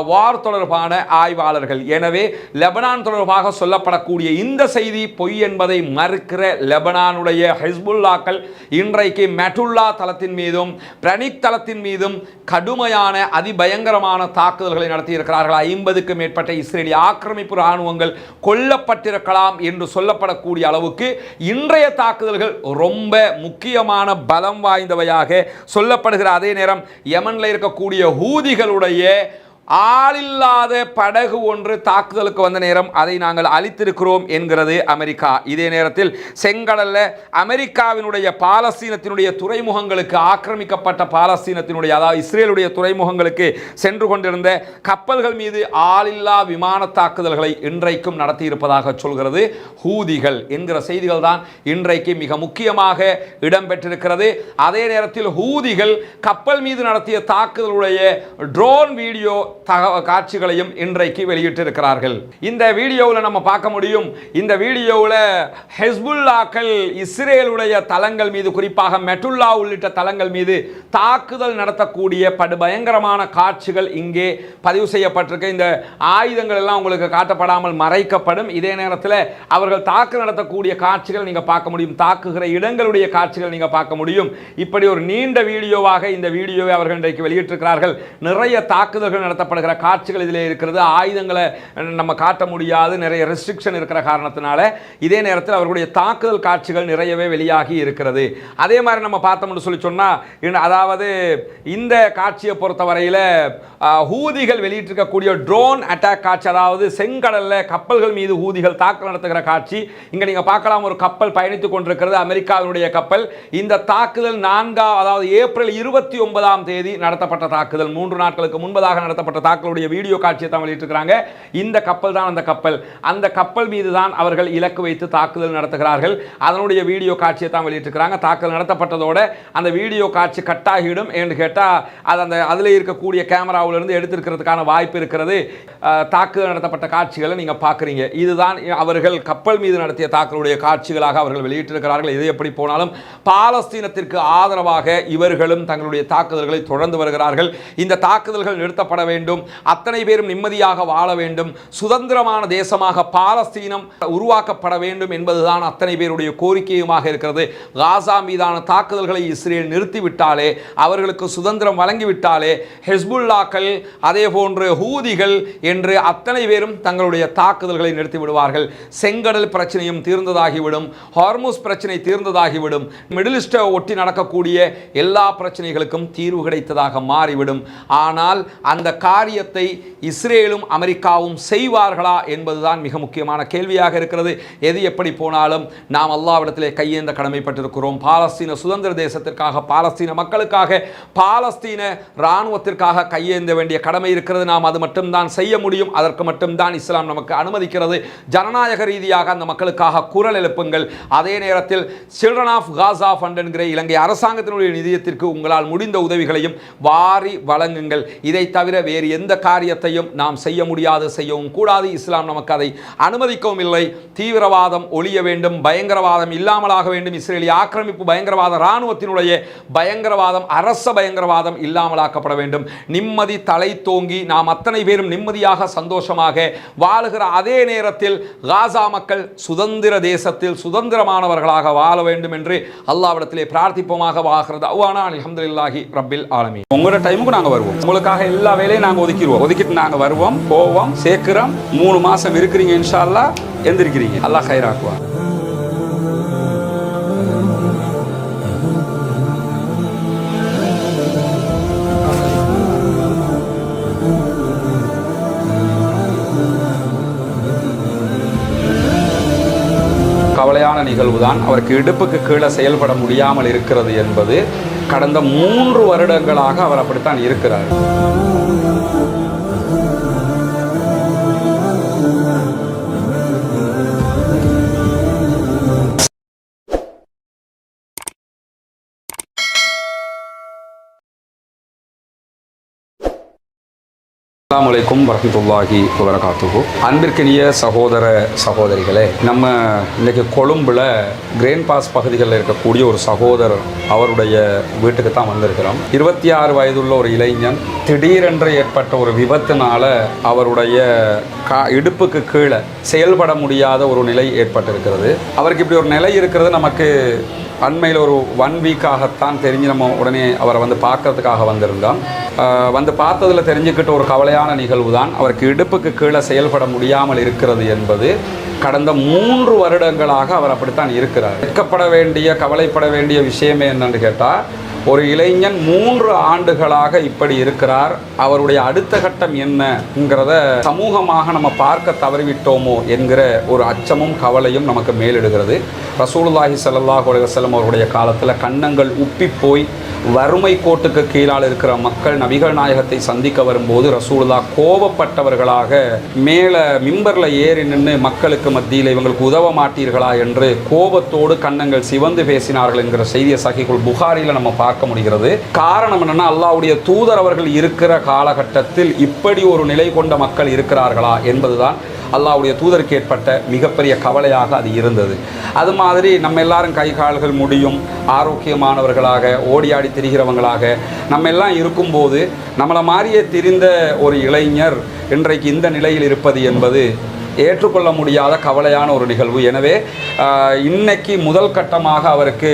வார் தொடர்பான ஆய்வாளர்கள். எனவே லெபனான் தொடர்பாக சொல்லப்படக்கூடிய இந்த செய்தி பொய் என்பதை மறுக்கிற லெபனானுடைய ஹிஸ்புல்லாக்கள் இன்றைக்கு மெட்டுல்லா தளத்தின் மீதும் பிரனிக் தளத்தின் மீதும் கடுமையான அதிபயங்கரமான தாக்குதல்களை நடத்தியிருக்கிறார்கள். 50க்கு மேற்பட்ட இஸ்ரேலிய ஆக்கிரமிப்பு இராணுவங்கள் கொல்லப்பட்டிருக்க என்று சொல்லப்படக்கூடிய அளவுக்கு இன்றைய தாக்குதல்கள் ரொம்ப முக்கியமான பலம் வாய்ந்தவையாக சொல்லப்படுகிற அதே நேரம் யமன்ல இருக்கக்கூடிய ஹூதிகளுடைய ஆளில்லாத படகு ஒன்று தாக்குதலுக்கு வந்த நேரம் அதை நாங்கள் அழித்திருக்கிறோம் என்கிறது அமெரிக்கா. இதே நேரத்தில் செங்கடல்ல அமெரிக்காவினுடைய பாலஸ்தீனத்தினுடைய துறைமுகங்களுக்கு ஆக்கிரமிக்கப்பட்ட பாலஸ்தீனத்தினுடைய அதாவது இஸ்ரேலுடைய துறைமுகங்களுக்கு சென்று கொண்டிருந்த கப்பல்கள் மீது ஆளில்லா விமான தாக்குதல்களை இன்றைக்கும் நடத்தியிருப்பதாக சொல்கிறது ஹூதிகள் என்கிற செய்திகள் தான் இன்றைக்கு மிக முக்கியமாக இடம்பெற்றிருக்கிறது. அதே நேரத்தில் ஹூதிகள் கப்பல் மீது நடத்திய தாக்குதலுடைய ட்ரோன் வீடியோ காட்சிகளையும் இன்றைக்கு வெளியிட்டிருக்கிறார்கள். இந்த வீடியோவில் நம்ம பார்க்க முடியும். இந்த வீடியோவில் ஹெஸ்புல்லாக்கள் இஸ்ரேலுடைய தளங்கள் மீது, குறிப்பாக மெட்டுல்லா உள்ளிட்ட தளங்கள் மீது தாக்குதல் நடத்தக்கூடிய படுபயங்கரமான காட்சிகள் இங்கே பதிவு செய்யப்பட்டிருக்கு. இந்த ஆயுதங்கள் எல்லாம் உங்களுக்கு காட்டப்படாமல் மறைக்கப்படும். இதே நேரத்தில் அவர்கள் தாக்கு நடத்தக்கூடிய காட்சிகள் நீங்க பார்க்க முடியும். தாக்குகிற இடங்களுடைய காட்சிகள் நீங்க பார்க்க முடியும். இப்படி ஒரு நீண்ட வீடியோவாக இந்த வீடியோவை அவர்கள் இன்றைக்கு வெளியிட்டிருக்கிறார்கள். நிறைய தாக்குதல்கள் நடத்தப்படுகிற காட்சிகள் இதிலே இருக்கிறது. ஆயுதங்களை நம்ம காட்ட முடியாது, நிறைய ரெஸ்ட்ரிக்ஷன் இருக்கிற காரணத்தினால. இதே நேரத்தில் அவர்களுடைய தாக்குதல் காட்சிகள் நிறையவே வெளியாகி இருக்கிறது. அதே மாதிரி நம்ம பார்த்தோம்னு சொல்லி சொன்னா, அதாவது இந்த காட்சியை பொறுத்தவரையில் ஹூதிகள் வெளியிட்டிருக்கக்கூடிய ட்ரோன் அட்டாக் காட்சி, அதாவது செங்கடல்ல கப்பல்கள் மீது ஹூதிகள் தாக்குதல் நடத்துகிற காட்சி இங்க நீங்க பார்க்கலாம். ஒரு கப்பல் பயணித்துக் கொண்டிருக்கிறது, அமெரிக்காவினுடைய கப்பல். இந்த தாக்குதல் ஏப்ரல் 29ஆம் தேதி நடத்தப்பட்ட தாக்குதல், 3 நாட்களுக்கு முன்பதாக நடத்தப்பட்ட தாக்குதலுடைய வீடியோ காட்சியை தான் வெளியிட்டிருக்கிறாங்க. இந்த கப்பல் தான் அந்த கப்பல் மீது தான் அவர்கள் இலக்கு வைத்து தாக்குதல் நடத்துகிறார்கள். அதனுடைய வீடியோ காட்சியை தான் வெளியிட்டிருக்கிறாங்க. தாக்குதல் நடத்தப்பட்டதோட அந்த வீடியோ காட்சி கட்டாகிடும் என்று கேட்டால் அது அதில் இருக்கக்கூடிய கேமராவிலிருந்து எடுத்திருக்கிறதுக்கான வாய்ப்பு இருக்கிறது. தாக்குதல் நடத்தப்பட்ட காட்சிகளை நீங்கள் பார்க்குறீங்க. இதுதான் அவர்கள் கப்பல் மீது நடத்திய தாக்குதலுடைய காட்சிகளாக அவர்கள் வெளியிட்டிருக்கிறார்கள். இது எப்படி போனாலும் பாலஸ்தீனத்திற்கு ஆதரவாக இவர்களும் தங்களுடைய தாக்குதல்களை தொடர்ந்து வருகிறார்கள். இந்த தாக்குதல்கள் நிறுத்தப்பட வேண்டும், அத்தனை பேரும் நிம்மதியாக வாழ வேண்டும், சுதந்திரமான தேசமாக பாலஸ்தீனம் உருவாக்கப்பட வேண்டும் என்பதுதான் அத்தனை பேருடைய கோரிக்கையுமாக இருக்கிறது. காசா மீதான தாக்குதல்களை இஸ்ரேல் நிறுத்திவிட்டாலே, அவர்களுக்கு சுதந்திரம் வழங்கிவிட்டாலே, ஹெஸ்புல்லாக்கள் அதே போன்று ஹூதிகள் என்று அத்தனை பேரும் தங்களுடைய தாக்குதல்களை நிறுத்தி விடுவார்கள். செங்கடல் பிரச்சனையும் தீர்ந்ததாகிவிடும், ஹார்முஸ் பிரச்சனை தீர்ந்ததாகிவிடும், மிடில் ஈஸ்டை ஒட்டி நடக்கக்கூடிய எல்லா பிரச்சனைகளுக்கும் தீர்வு கிடைத்ததாக மாறிவிடும். ஆனால் அந்த காரியத்தை இஸ்ரேலும் அமெரிக்காவும் செய்வார்களா என்பதுதான் மிக முக்கியமான கேள்வியாக இருக்கிறது. எது எப்படி போனாலும் நாம் அல்லாஹ்விடத்திலே கையேந்த கடமைப்பட்டிருக்கிறோம். பாலஸ்தீன சுதந்திர தேசத்திற்காக, பாலஸ்தீன மக்களுக்காக, பாலஸ்தீன இராணுவத்திற்காக கையேந்த வேண்டிய கடமை இருக்கிறது. நாம் அது மட்டும்தான் செய்ய முடியும். அதற்கு மட்டும்தான் இஸ்லாம் நமக்கு அனுமதிக்கிறது. ஜனநாயக ரீதியாக அந்த மக்களுக்காக குரல் எழுப்புங்கள். அதே நேரத்தில் சில்ட்ரன் ஆஃப் காசா ஃபண்ட் என்கிற இலங்கை அரசாங்கத்தினுடைய நிதியத்திற்கு உங்களால் முடிந்த உதவிகளையும் வாரி வழங்குங்கள். இதை தவிர வேறு எந்த காரியத்தையும் நாம் செய்ய முடியாது, செய்யவும் கூடாது. இஸ்லாம் நமக்கு அதை அனுமதிக்கவும் இல்லை. தீவிரவாதம் ஒழிய வேண்டும், பயங்கரவாதம் இல்லாமலாக வேண்டும். இஸ்ரேலிய ஆக்கிரமிப்பு பயங்கரவாத இராணுவத்தினுடைய பயங்கரவாதம், அரச பயங்கரவாதம் இல்லாமலாக்கப்பட வேண்டும். நிம்மதி தலை தோங்கி நாம் அத்தனை பேரும் நிம்மதியாக சந்தோஷமாக வாழுகிற அதே நேரத்தில் காசா மக்கள் சுதந்திர தேசத்தில் சுதந்திரமானவர்களாக வாழ வேண்டும் என்று அல்லாஹ்விடத்திலே பிரார்த்திப்போமாக. வாகிறது அவ்வானா அல்ஹம்துலில்லாஹி ரப்பில் ஆலமீன். உங்களோட டைமுக்கு நாங்கள் வருவோம். உங்களுக்காக எல்லா வேலையும் நாங்கள் ஒதுக்கிட்டு நாங்கள் வருவோம், போவோம், சேர்க்கிறோம். 3 மாசம் இருக்கிறீங்க, இன்ஷா அல்லாஹ் எந்திரிக்கிறீங்க. அல்லாஹ் கைராக்குவான். கவலையான நிகழ்வுதான் அவருக்கு இடுப்புக்கு கீழே செயல்பட முடியாமல் இருக்கிறது என்பது. கடந்த 3 வருடங்களாக அவர் அப்படித்தான் இருக்கிறார். அஸ்ஸலாமு அலைக்கும் வரஹ்மத்துல்லாஹி வபரகாத்துஹு. அன்பிற்கினிய சகோதர சகோதரிகளே, நம்ம இன்றைக்கி கொழும்பில் கிரேன் பாஸ் பகுதிகளில் இருக்கக்கூடிய ஒரு சகோதரர் அவருடைய வீட்டுக்கு தான் வந்திருக்கிறோம். 26 வயதுள்ள ஒரு இளைஞன் திடீரென்று ஏற்பட்ட ஒரு விபத்தினால் அவருடைய இடுப்புக்கு கீழே செயல்பட முடியாத ஒரு நிலை ஏற்பட்டிருக்கிறது. அவருக்கு இப்படி ஒரு நிலை இருக்கிறது நமக்கு அண்மையில் ஒரு 1 வீக்காகத்தான் தெரிஞ்சு நம்ம உடனே அவரை வந்து பார்க்கறதுக்காக வந்திருந்தோம். வந்து பார்த்ததில் தெரிஞ்சுக்கிட்ட ஒரு கவலையான நிகழ்வு தான் அவருக்கு இடுப்புக்கு கீழே செயல்பட முடியாமல் இருக்கிறது என்பது. கடந்த 3 வருடங்களாக அவர் அப்படித்தான் இருக்கிறார். வெட்கப்பட வேண்டிய, கவலைப்பட வேண்டிய விஷயமே என்னன்னு கேட்டால், ஒரு இளைஞன் 3 ஆண்டுகளாக இப்படி இருக்கிறார். அவருடைய அடுத்த கட்டம் என்னங்கிறத சமூகமாக நம்ம பார்க்க தவறிவிட்டோமோ என்கிற ஒரு அச்சமும் கவலையும் நமக்கு மேலிடுகிறது. ரசூலுல்லாஹி ஸல்லல்லாஹு அலைஹி வஸல்லம் அவருடைய காலத்தில் கன்னங்கள் உப்பி போய் வறுமை கோட்டுக்கு கீழால் இருக்கிற மக்கள் நபிகள் நாயகத்தை சந்திக்க வரும்போது ரசூலுல்லாஹ் கோபப்பட்டவர்களாக மேலே மிம்பரில் ஏறி நின்று மக்களுக்கு மத்தியில் இவங்களுக்கு உதவ மாட்டீர்களா என்று கோபத்தோடு கன்னங்கள் சிவந்து பேசினார்கள் என்கிற செய்தியை சஹீஹுல் புகாரியில் நம்ம பார்க்க முடிகிறது. காரணம் என்னன்னா, அல்லாஹ்வுடைய தூதர் அவர்கள் இருக்கிற காலகட்டத்தில் இப்படி ஒரு நிலை கொண்ட மக்கள் இருக்கிறார்களா என்பதுதான் அல்லாஹ்வுடைய தூதருக்கு ஏற்பட்ட மிகப்பெரிய கவலையாக அது இருந்தது. அது மாதிரி நம்ம எல்லாரும் கை கால்கள் முடியும், ஆரோக்கியமானவர்களாக ஓடி ஆடி திரிகிறவங்களாக நம்ம எல்லாம் இருக்கும்போது நம்மளை மாதிரியே திரிந்த ஒரு இளைஞர் இன்றைக்கு இந்த நிலையில் இருப்பது என்பது ஏற்றுக்கொள்ள முடியாத கவலையான ஒரு நிகழ்வு. எனவே இன்னைக்கு முதல் கட்டமாக அவருக்கு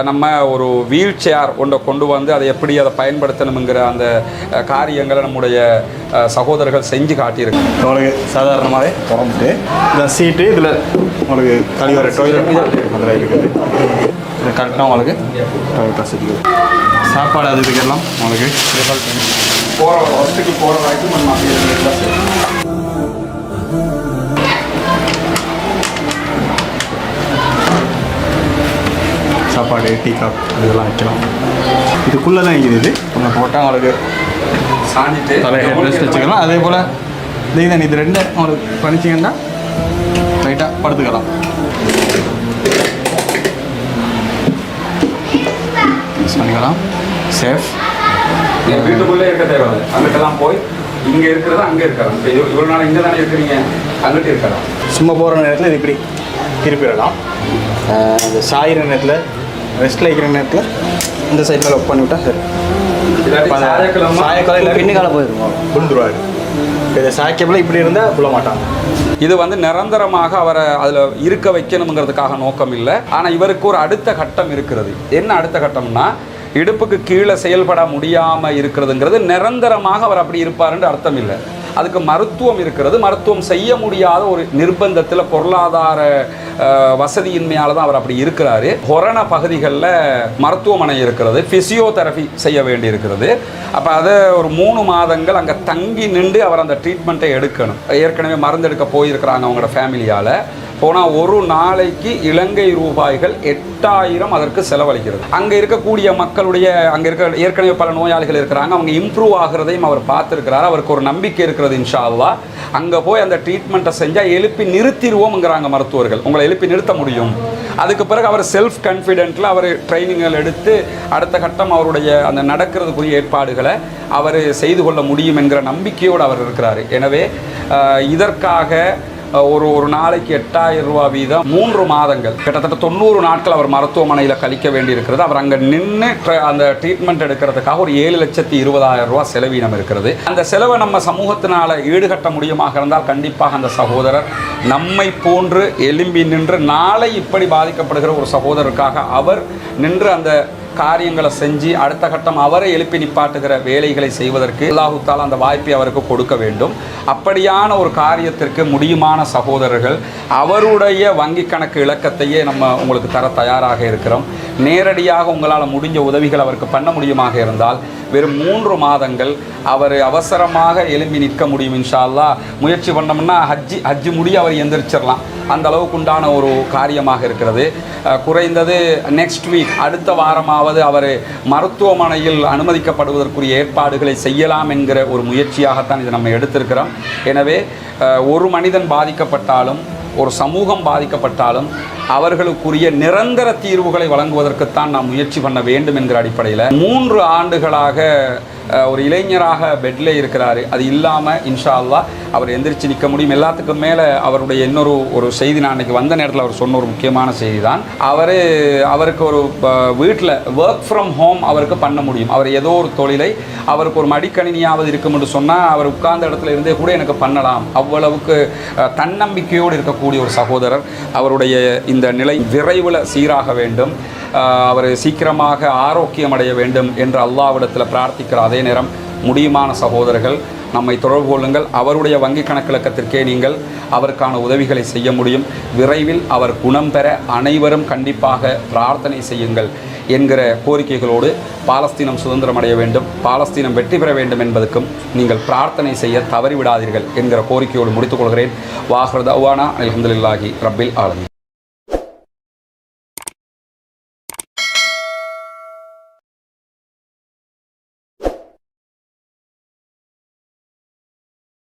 நம்ம ஒரு வீல் சேர் ஒன்றை கொண்டு வந்து அதை எப்படி அதை பயன்படுத்தணுங்கிற அந்த காரியங்களை நம்முடைய சகோதரர்கள் செஞ்சு காட்டியிருக்கு. உங்களுக்கு சாதாரணமாகவே திறந்துட்டு இந்த சீட்டு இதில் உங்களுக்கு கழிவறை டொய்லெட் அதில் இருக்குது. இதை கரெக்டாக உங்களுக்கு டாய்லெட் வசதி, சாப்பாடு அது இதுக்கெல்லாம் உங்களுக்கு போகிற வசதிக்கு போகிற வரைக்கும் நம்ம சாப்பாடு, டீ காப் இதெல்லாம் வைக்கலாம். இதுக்குள்ளே தான் இருக்குது. இது நம்ம போட்டால் உங்களுக்கு சாஞ்சிட்டு தலை ஹெட் ரெஸ்ட் வச்சுக்கலாம். அதே போல் இது ரெண்டு உங்களுக்கு பண்ணிச்சிங்கன்னா ரைட்டாக படுத்துக்கலாம். பண்ணிக்கலாம். சேஃப். வீட்டுக்குள்ளே இருக்க தேவையில்லை. அங்கிட்டெல்லாம் போய் இங்கே இருக்கிறது அங்கே இருக்கலாம். இப்போ இவ்வளோ நாள் இங்கே தானே இருக்கிறீங்க, அங்கிட்டு இருக்கலாம். சும்மா போகிற நேரத்தில் இது இப்படி திருப்பிடலாம். இந்த சாயிற நேரத்தில் ரெஸ்ட்டில் இருக்கிற நேரத்தில் இந்த சைடில் ஒர்க் பண்ணிவிட்டா சரி. சாயக்காலம் பின்னுக்கால போயிருவோம் விழுந்துருவாரு. இதை சாய்க்கப்பில் இப்படி இருந்தால் புள்ள மாட்டாங்க. இது வந்து நிரந்தரமாக அவரை அதில் இருக்க வைக்கணுங்கிறதுக்காக நோக்கம் இல்லை. ஆனால் இவருக்கு ஒரு அடுத்த கட்டம் இருக்கிறது. என்ன அடுத்த கட்டம்னா, இடுப்புக்கு கீழே செயல்பட முடியாமல் இருக்கிறதுங்கிறது நிரந்தரமாக அவர் அப்படி இருப்பாருன்ற அர்த்தம் இல்லை. அதுக்கு மருத்துவம் இருக்கிறது. மருத்துவம் செய்ய முடியாத ஒரு நிர்பந்தத்தில் பொருளாதார வசதியின்மையால் தான் அவர் அப்படி இருக்கிறாரு. கொரோன பகுதிகளில் மருத்துவமனை இருக்கிறது, ஃபிசியோதெரபி செய்ய வேண்டி இருக்கிறது. அப்போ அதை ஒரு 3 மாதங்கள் அங்கே தங்கி நின்று அவர் அந்த ட்ரீட்மெண்ட்டை எடுக்கணும். ஏற்கனவே மருந்து எடுக்க போயிருக்கிறாங்க அவங்களோட ஃபேமிலியால். போனால் ஒரு நாளைக்கு இலங்கை ரூபாய்கள் 8000 அதற்கு செலவழிக்கிறது. அங்கே இருக்கக்கூடிய மக்களுடைய அங்கே இருக்க ஏற்கனவே பல நோயாளிகள் இருக்கிறாங்க, அவங்க இம்ப்ரூவ் ஆகிறதையும் அவர் பார்த்துருக்கிறார். அவருக்கு ஒரு நம்பிக்கை இருக்கிறது. இன்ஷா அல்லாஹ் அங்கே போய் அந்த ட்ரீட்மெண்ட்டை செஞ்சால் எழுப்பி நிறுத்திடுவோம்ங்கிறாங்க மருத்துவர்கள். உங்களை எழுப்பி நிறுத்த முடியும். அதுக்கு பிறகு அவர் செல்ஃப் கான்ஃபிடென்ட்டில் அவர் ட்ரைனிங்கள் எடுத்து அடுத்த கட்டம் அவருடைய அந்த நடக்கிறதுக்குரிய ஏற்பாடுகளை அவர் செய்து கொள்ள முடியும் என்கிற நம்பிக்கையோடு அவர் இருக்கிறார். எனவே இதற்காக ஒரு நாளைக்கு 8000 ரூபா வீதம் 3 மாதங்கள் கிட்டத்தட்ட 90 நாட்கள் அவர் மருத்துவமனையில் கழிக்க வேண்டியிருக்கிறது. அவர் அங்கே நின்று அந்த ட்ரீட்மெண்ட் எடுக்கிறதுக்காக ஒரு 7,20,000 ரூபா செலவீனம் இருக்கிறது. அந்த செலவை நம்ம சமூகத்தினால் ஈடுகட்ட முடியுமாக இருந்தால் கண்டிப்பாக அந்த சகோதரர் நம்மை போன்று எலும்பி நின்று நாளை இப்படி பாதிக்கப்படுகிற ஒரு சகோதரருக்காக அவர் நின்று அந்த காரியங்களை செஞ்சு அடுத்த கட்டம் அவரை எழுப்பி நிப்பாட்டுகிற வேலைகளை செய்வதற்கு அல்லாஹ் தஆலா அந்த வாய்ப்பை அவருக்கு கொடுக்க வேண்டும். அப்படியான ஒரு காரியத்திற்கு முடியுமான சகோதரர்கள் அவருடைய வங்கி கணக்கு இலக்கத்தையே நம்ம உங்களுக்கு தர தயாராக இருக்கிறோம். நேரடியாக உங்களால் முடிஞ்ச உதவிகள் அவருக்கு பண்ண முடியுமாக இருந்தால் வெறும் 3 மாதங்கள் அவர் அவசரமாக எழும்பி நிற்க முடியும். இன்ஷா அல்லாஹ் முயற்சி பண்ணோம்னா ஹஜ்ஜி முடிய அவர் எந்திரிச்சிடலாம். அந்த அளவுக்கு உண்டான ஒரு காரியமாக இருக்கிறது. குறைந்தது நெக்ஸ்ட் வீக் அடுத்த வாரமாவது அவர் மருத்துவமனையில் அனுமதிக்கப்படுவதற்குரிய ஏற்பாடுகளை செய்யலாம் என்கிற ஒரு முயற்சியாகத்தான் இதை நம்ம எடுத்திருக்கிறோம். எனவே ஒரு மனிதன் பாதிக்கப்பட்டாலும் ஒரு சமூகம் பாதிக்கப்பட்டாலும் அவர்களுக்குரிய நிரந்தர தீர்வுகளை வழங்குவதற்குத்தான் நாம் முயற்சி பண்ண வேண்டும் என்கிற அடிப்படையில் 3 ஆண்டுகளாக ஒரு இளைஞராக பெட்டில் இருக்கிறார். அது இல்லாமல் இன்ஷா அல்லாஹ் அவர் எந்திரிச்சு நிற்க முடியும். எல்லாத்துக்கும் மேலே அவருடைய இன்னொரு செய்தி, நான் அன்றைக்கி வந்த நேரத்தில் அவர் சொன்ன ஒரு முக்கியமான செய்தி தான், அவருக்கு ஒரு வீட்டில் ஒர்க் ஃப்ரம் ஹோம் அவருக்கு பண்ண முடியும். அவர் ஏதோ ஒரு தொழிலை அவருக்கு ஒரு மடிக்கணினியாவது இருக்கும் என்று சொன்னால் அவர் உட்கார்ந்த இடத்துல இருந்தே கூட எனக்கு பண்ணலாம். அவ்வளவுக்கு தன்னம்பிக்கையோடு இருக்கக்கூடிய ஒரு சகோதரர். அவருடைய இந்த நிலை விரைவில் சீராக வேண்டும், அவர் சீக்கிரமாக ஆரோக்கியம் அடைய வேண்டும் என்று அல்லாஹ்விடத்தில் பிரார்த்திக்கிற அதே நேரம் முடியுமான சகோதரர்கள் நம்மை தொடர்பு கொள்ளுங்கள். அவருடைய வங்கி கணக்கிலக்கத்திற்கே நீங்கள் அவருக்கான உதவிகளை செய்ய முடியும். விரைவில் அவர் குணம் பெற அனைவரும் கண்டிப்பாக பிரார்த்தனை செய்யுங்கள் என்கிற கோரிக்கைகளோடு பாலஸ்தீனம் சுதந்திரம் அடைய வேண்டும், பாலஸ்தீனம் வெற்றி பெற வேண்டும் என்பதற்கும் நீங்கள் பிரார்த்தனை செய்ய தவறிவிடாதீர்கள் என்கிற கோரிக்கையோடு முடித்துக் கொள்கிறேன். வாஹ்ரு தஅவானா அல்ஹம்துலில்லாஹி ரப்பில் ஆலமீன்.